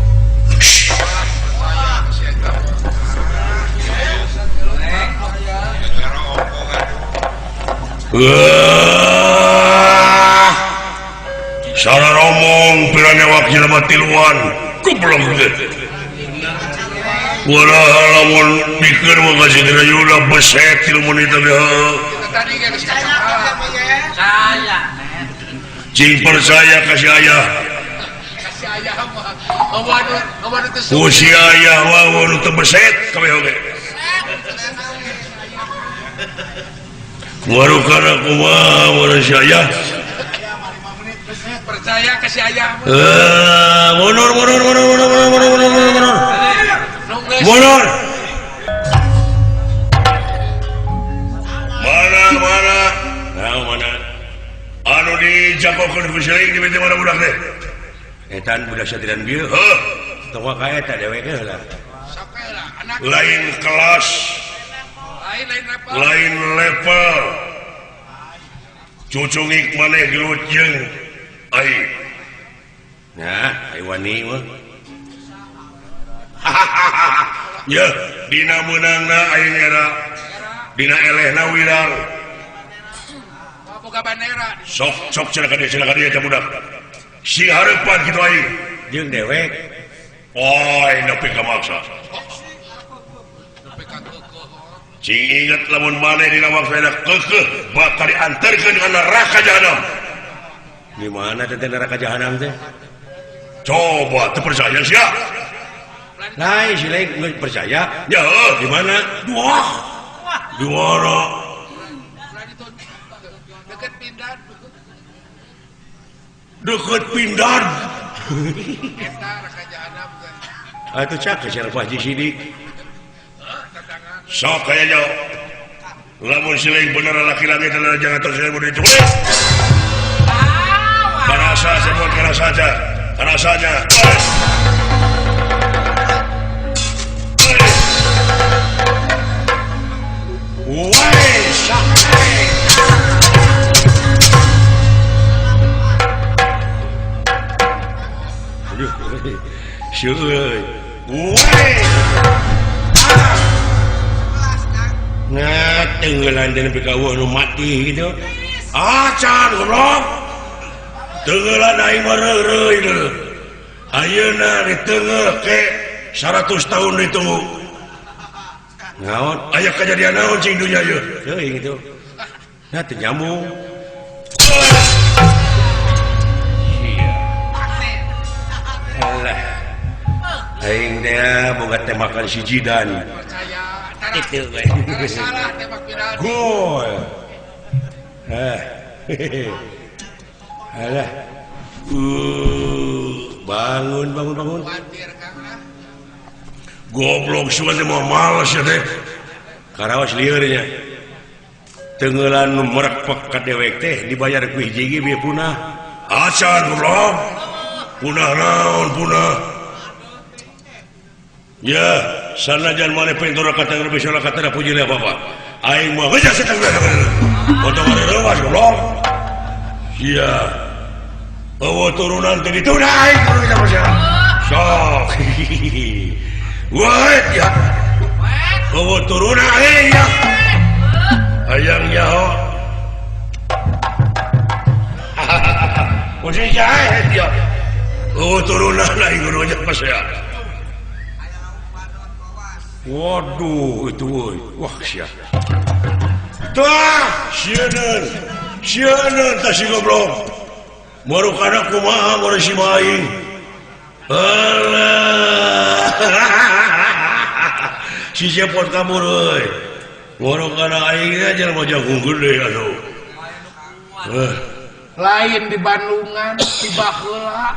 Salah ngomong pirane wak jelema tiluan. Goblok teh. Wala lamun dikeun mah kasih dirayuna beset tilu menit teh. Tadi ge geus saya. Cing percaya kasih ayah. Kasih aya mah. Awan teh Usi ayah mah anu teu beset kabeh oge. Warukana kumaha mun si ayah? percaya kasih aya. Mundur. Mundur. Mana? Nah, mana? Anu dijagokeun ku seuing di bete mana budak teh? Etan budak satiran bieu. Heuh. Tong ka eta dewe ge heula. Sakeula anak Lain kelas, lain level. Cucungik maneh gelut jeung aing. Nah, ai wani mah. Ya, dina meunangna aing era dina elehna wirang. boga bandera. Sok cenah ka dieu teh budak. Si hareupan kitu aing jeung dewek. Oi, nepi ka maksa. Cing inget lamun maneh dina maksana keukeuh bakal diantarkeun ka neraka jahanam. Di mana teh neraka jahanam teh? Coba teu percaya sia. Lain si lain nggak percaya. Ya, di mana? Di mana? Deket pindan. Deket pindan. Eta raka jahanam teh. Atuh cak ke Syarif Haji Sidik. Sok kayaknya. Lamun si lain bener laki-laki telah jangan tersebut itu. Karasa semua karasanya. Syukur. Nah, tenggelan dan berkawah nu mati gitu. Acan goblok. Tenggelan aing mareureui deui. Ayeuna ditengel ke 100 tahun itu. Naon? Aya kejadian naon cing dunya ieu? Teuing itu. Nah, teu nyambung. Alah. Aing teh boga teh makan si jidan. Percaya. Itu we. Salah tembak pindan. Gol. Alah. Bangun. Wadir Kang. Goblok suka teh mau males ya teh. Karaos lieur nya. Tengeulan merek ka dewek teh dibayar ku hiji ge bieu punah. Acan goblok. Punah naon punah. Ya, sanajan maneh pentura kata lebih salah kata puji le Bapak. Aing mah geus seteng. Foto ngarewas goblok. Iya. Eueuh turunan teh dituna aing kudu kita percaya. Sok. Wah, ya. Eueuh turunan aing ya. Hayang nyaho. Kudu jahe dia. Eueuh turunan aing kudu nya percaya. Waduh, itu woy. Wah, siap. Tah, sianan tak si goblok. baru kana kumaha baru si maing alah si cepot kabur euy baru kana aing aja mah jagung gede atuh lain di Bandungan di baheula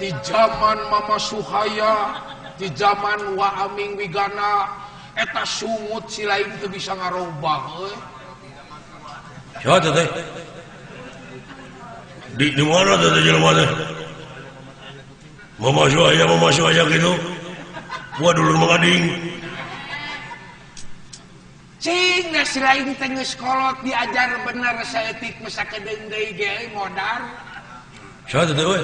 di zaman Mama Suhaya di zaman Wa Aming Wigana eta sungut si lain teu bisa ngarobah euy siapa teh di mana teh jelema teh Mama Suhaya gitu gua dulur mengading cing na si lain teh geus kolot diajar bener saeutik masakedeung deui ge modar siapa teh we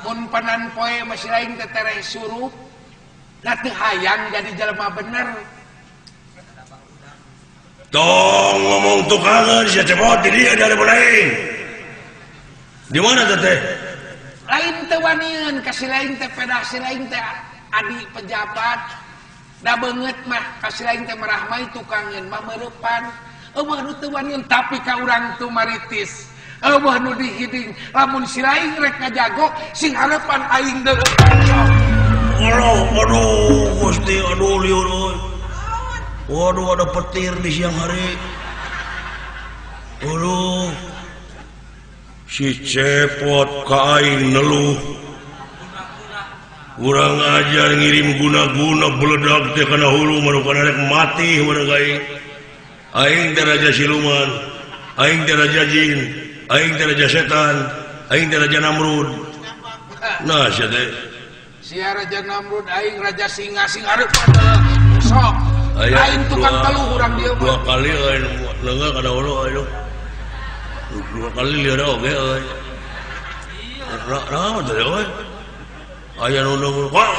mun panan poe masih lain teh tereh surup da teu hayang jadi jelema bener tong ngomong tukangan si cepot di dia dari lain di mana teh lain teh wanieun ka si lain teh pedah si lain teh adi pejabat da beungeut mah ka si lain teh merahmai tukangeun mah meurepan eueuh nu teu wanieun tapi ka urang tu maritis eueuh nu dihiding lamun si lain rek ngajago sing harapan aing deui aduh Gusti aduh liur euy waduh ada petir di siang hari aduh si cepot ka aing neluh urang ajar ngirim guna-guna beledak teh kana hulu manu kana rek mati manu aing teh raja siluman aing teh raja jin aing teh raja setan aing teh raja Namrud nah sia teh sia raja Namrud aing raja singa sing hareup sok aing tukang teluh urang dieu dua kali aing leungah kana hulu aing dua kali lieur oge euy naon teh euy aya nu nunggu wah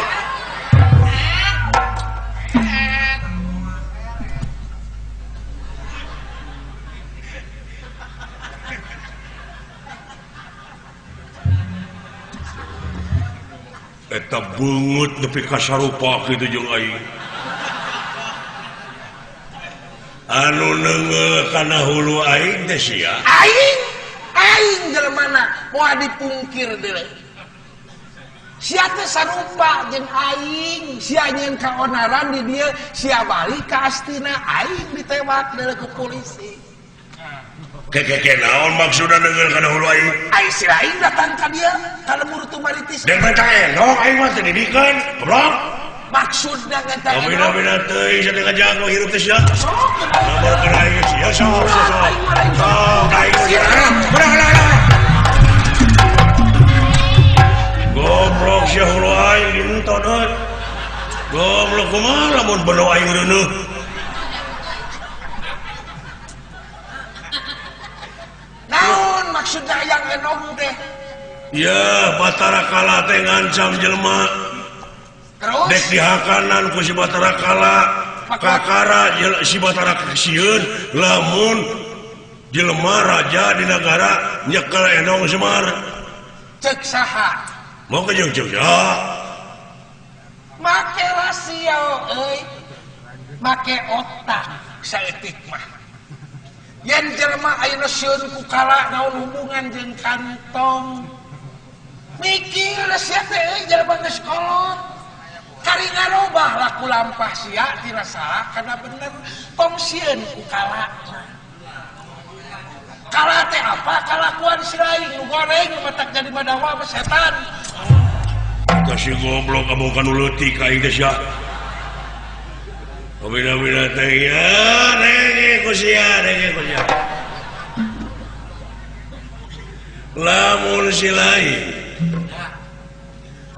eta beungeut nepi ka sarupa kitu jeung aing anu neungeul kana hulu aing teh sia aing jelemana moal dipungkir deui sia teh sarupa jeung aing sia nyeun kaonaran di dieu sia balik ka astina aing ditembak deui ku polisi keke naon maksudna neungeul kana hulu aing aing si lain datang ka dieu ka lembur tu maritis dan mata endong aing mah teu didikeun goblok maksudna ngata bina teuing satengah jago hirup teh sia nomor kana aing sia sok aing sia goblok sia hulu aing dintot euy goblok kumaha lamun beno aing reuneuh naon maksudna yang enong teh ya Batara Kala teh ngancam jelema terus dek dihakanan ku si Batara Kala kakara si Batara kesieun lamun jelema raja di negara nyekel Endong Semar cek saha mau ke jeung ya make rasio euy make otak saeutik mah yen jelema ayeuna sieun ku kala naon hubungan jeung kantong mikir sia teh euy jelema geus kolot kari ngarobah laku lampah sia tina salah kana bener tong sieun ku kala kala teh apa kalakuan si lain nu goreng nu matak jadi madawa mah setan kasih goblok kamu kan leutik ka aing teh sia bina-bina teh ya renge ku sia lamun si lain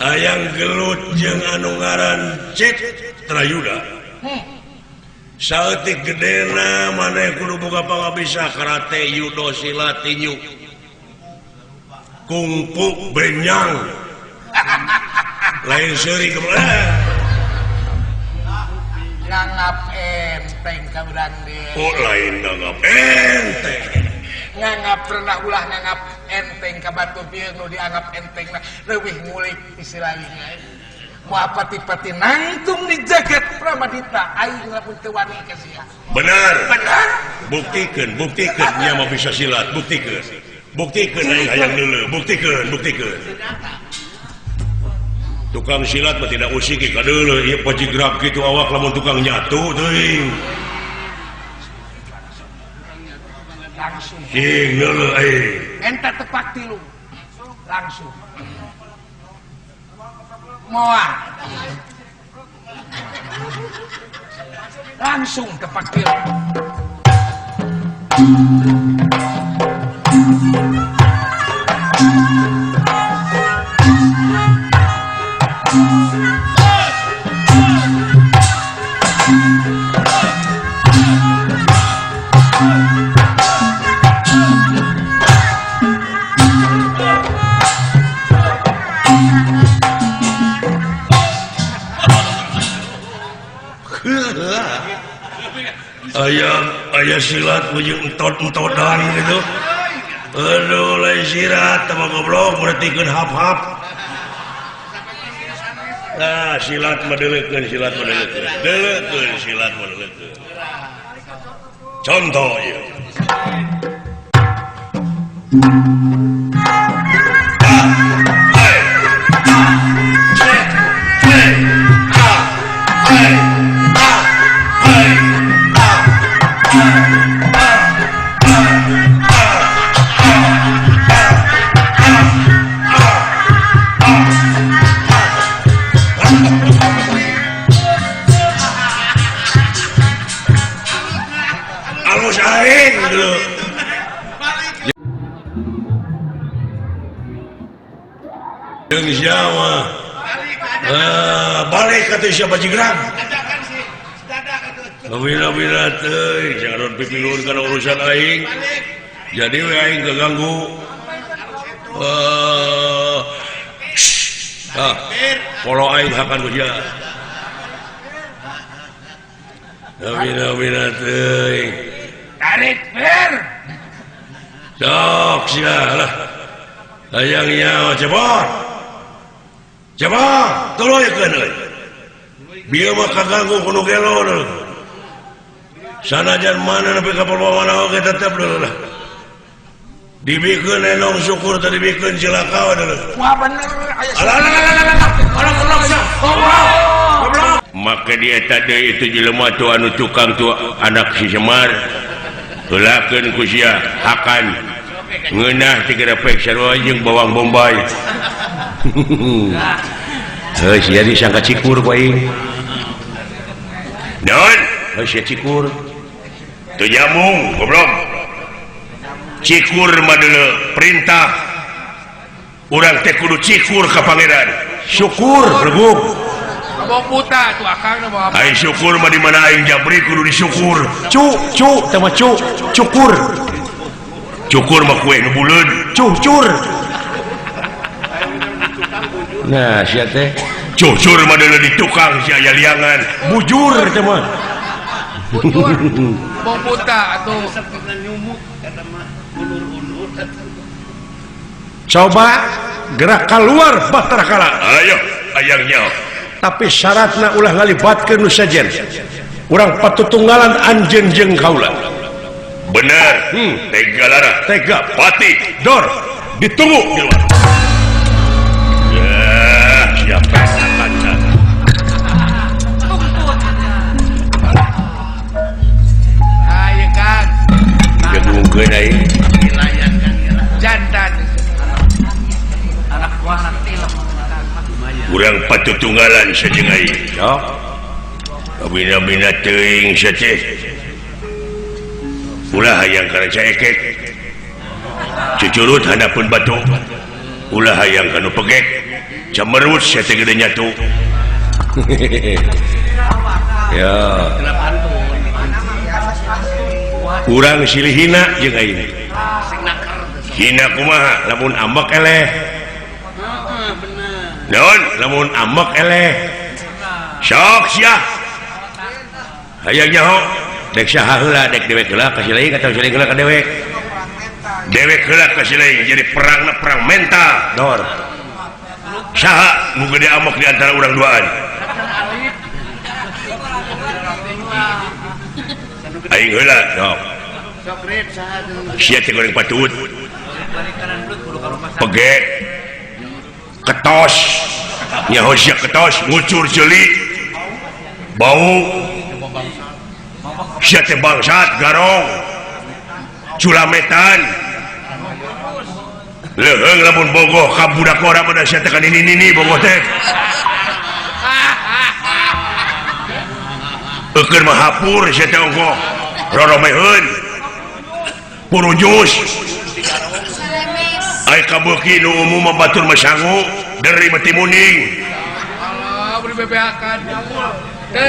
ayang gelut jeung anu ngaran Citrayuda saeutik gedena maneh kudu boga pangabisa karate judo silat tinju kungfu benyang lain seuri nganggap enteng ka urang dia oh lain nganggap enteng nganggap pernah ulah nganggap enteng ka batu pieu nu dianggap enteng leuwih ngulik istilahnya moal pati-pati nangtung di jagat Pramadita aing lamun teu wani ka sia benar buktikeun nya mah bisa silat buktikeun buktikan aing hayang deuleu buktikan tukang silat mah tidak usik ka deuleu ieu pajigrab kitu awak lamun tukang nyatu teuing langsung sing deuleu ente tepak tilu langsung moal langsung tepak tilu ayah silat ujung entot-entotan gitu aduh lain sirat sama goblok merhatikan hap-hap nah silat medelekeun contoh ya alus aing dulu jeung Jawa balik ka teh siapa jigrang Bina teh jangan pipilun kana urusan aing jadi we aing keganggu polo aing hakan kuja Bina teh tarik ber sok sialah hayang nyawa cepot tuluyekeun euy bieu mah kaganggu kudu gelo deuleu sanajan mana nepi ka perbawana oge tetep deuleu lah dibikeun enong syukur teh dibikeun cilaka deuleu wah bener aya maka dia tadi itu jelema tu anu tukang tu anak si Semar heulakeun ku sia hakan ngeunah 3 pek sarua jeung bawang bombay sia disangka cikur ku aing naon sia cikur teu nyambung goblok cikur mah deuleu perintah urang teh kudu cikur ka pangeran syukur reguk bawa puta tuh akang na bawa aing syukur mah di mana aing jabri kudu disyukur teh mah cukur mah kue nu buleun cucur nah sia teh cucur mah deuleu di tukang sia aya liangan bujur teh mah bujur bawa puta atuh coba gerak keluar Bahtara Kala ayo ayangnya tapi syaratna ulah ngalibatkeun nu sajen urang patutunggalan anjeun jeung kaula bener tega lara tega pati dor ditunggu di luar ya siapa kaca ayo kan jadungkeun aing jantan urang patutunggalan sajeung aing ya bina-bina teuing sia teh ulah hayang kana caekek cucurut handapun batu ulah hayang kanu pegek camerut sia teh gede nyatu ya urang silih hina jeung aing hina kumaha lamun ambek eleh naon lamun ambek eleh sok sia hayang nyaho dek saha heula dek dewek heula ka si leuing atawa si leuing heula ka dewek dewek heula ka si leuing jadi perangna perang mental dor saha nu gede amok di antara urang duaan aing heula sok sia teh goreng patut pege ketos nyaho sia ketos ngucur ceuli bau sia teh bangsat garong culametan leheung lamun bogoh ka budak ora pada sia teh ka nini bogoh teh eukeun mah hapur sia teh ongkoh roromeheun purujus ai kabeuki nu umum mah batur mah sangu dari mah timuning beri bebeakan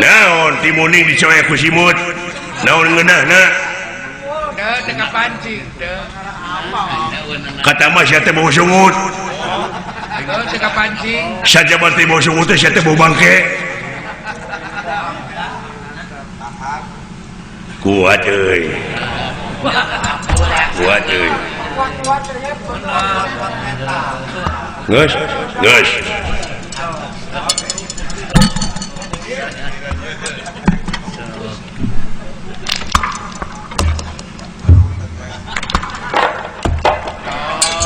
naon timuning dicoya ku simut naon ngeunahna dek pancing kata mah sia teh bau sungut dek pancing saja berarti bau sungut teh sia teh bau bangke kuat euy geus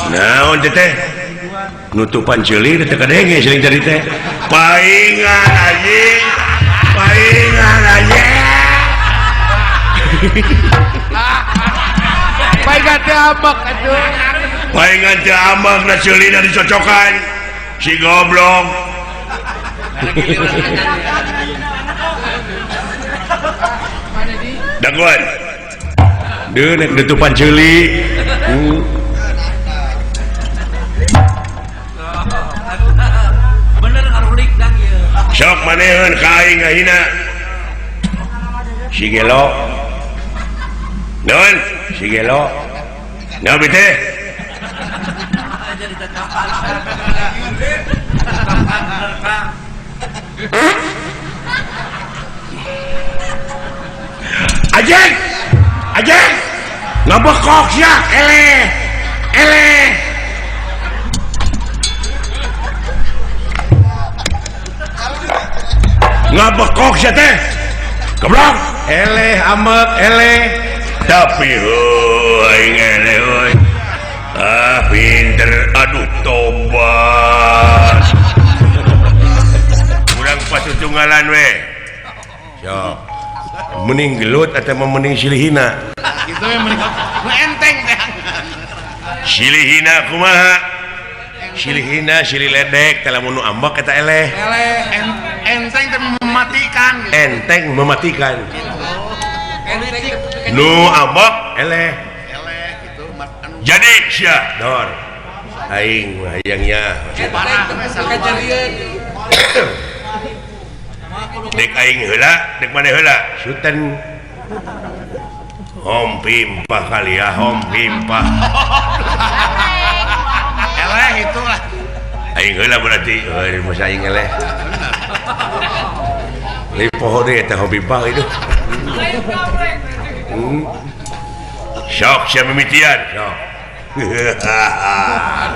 naon teh nutupan ceuli teh kadenge sering jadi teh paingan anjing paingan teh ambek atuh paingan teh ambek na ceulina dicocokan si goblok daguan deuh nek nutupan ceuli sok maneheun ka aing ngahina si gelo naon si gelo naon teh ajeng ngabekok sia eleh ngabekok sia teh goblok eleh amek eleh tapi aing eleh euy pinter aduh tobat urang patutunggalan we sok mending gelut atau mending silihina gitu yang mending enteng teh silihina kumaha silihina silih ledek teh lamun nu ambek eta eleh enteng teh mematikan enteng mematikan enteng nu ambek eleh gitu jadi sia dor aing hayangnya parah kejadian dek aing heula dek maneh heula Sultan hom pimpah kali ya hom pimpah eleh itulah aing heula berarti euy masa aing eleh lipoh deui eta hom pimpah itu sok sia mimitian sok alah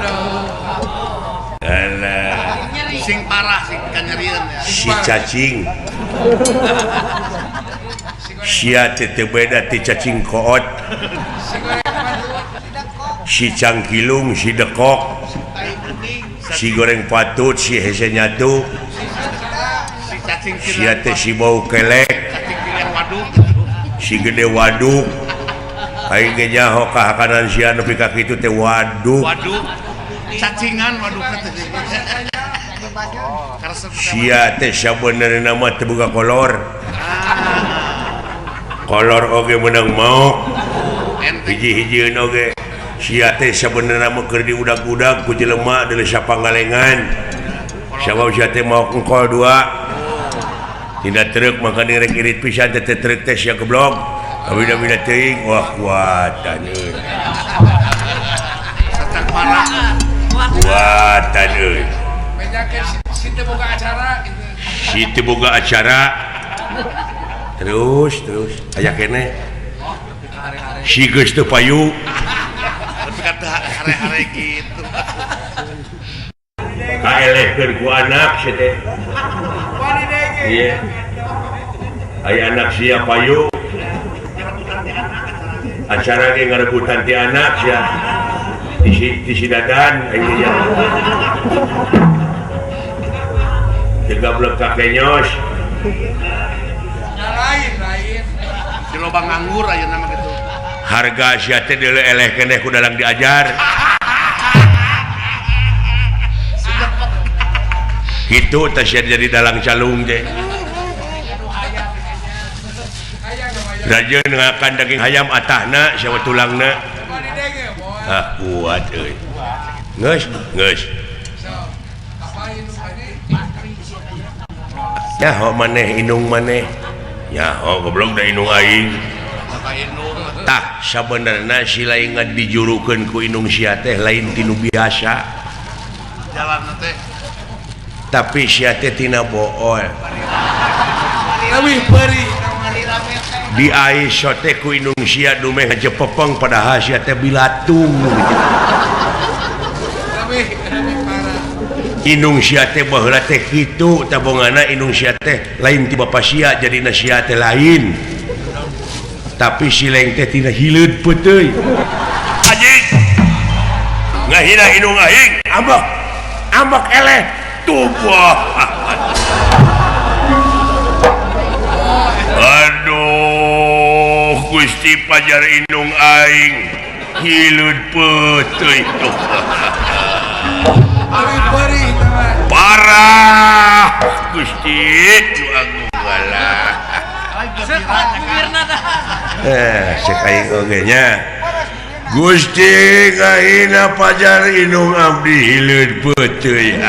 sing parah sing kanyerian ya si cacing sia teu beda ti cacing koot si cangkilung si dekok si goreng patut si hese nyatu si cacing sia teh si bau kelek cacing pilihan waduk si gede waduk aing ge nyaho kahakanan sia nepi ka kitu teh waduk cacingan waduk teh sia teh sabenerna mah teu boga kolor oge menang mau hiji-hijieun oge sia teh sabenerna mah keur diudag-udag ku jelema deuleu sapangalengan sabab sia teh mau engkol dua tidak truk maka direk irit pisan teh truk teh sia goblok abida-bida teuing wah kuatan euy satang parah kuatan euy si teu boga acara gitu si teu boga acara terus aya keneh si geus teu payu kata hare-hare gitu kaelehkeun ku anak sia teh iya aya anak sia payu acara ge ngarebutan ti anak sia di dadan jaga blok kakenyos di lobang nganggur aja nama gitu. harga sia teh deuleu eleh keneh ku dalang diajar gitu teh sia jadi dalang calung teh rajeun ngakan daging ayam atahna sia tulangna kuat euy geus nyaho maneh inung maneh nyaho goblok da inung aing tah sabenerna si lain dijurukeun ku inung sia teh lain tinu biasa Jalan teh. tapi sia teh tina bool Lebih beri. di Aisyah teh ku inung sia dumeh ngajepepeng padahal sia teh bilatung Lebih parah. inung sia teh baheula teh kitu tabongana inung sia teh lain ti bapa sia jadina sia teh lain tapi si leng teh tina hileud peuteui anjing ngahina inung aing ambak eleh tubuh aduh Gusti pajar inung aing hileud peuteui tuh Lebih beri teman. parah Gusti nu agung balah cek aing oge nya Gusti ngahina pajar inung abdi hileud peuteui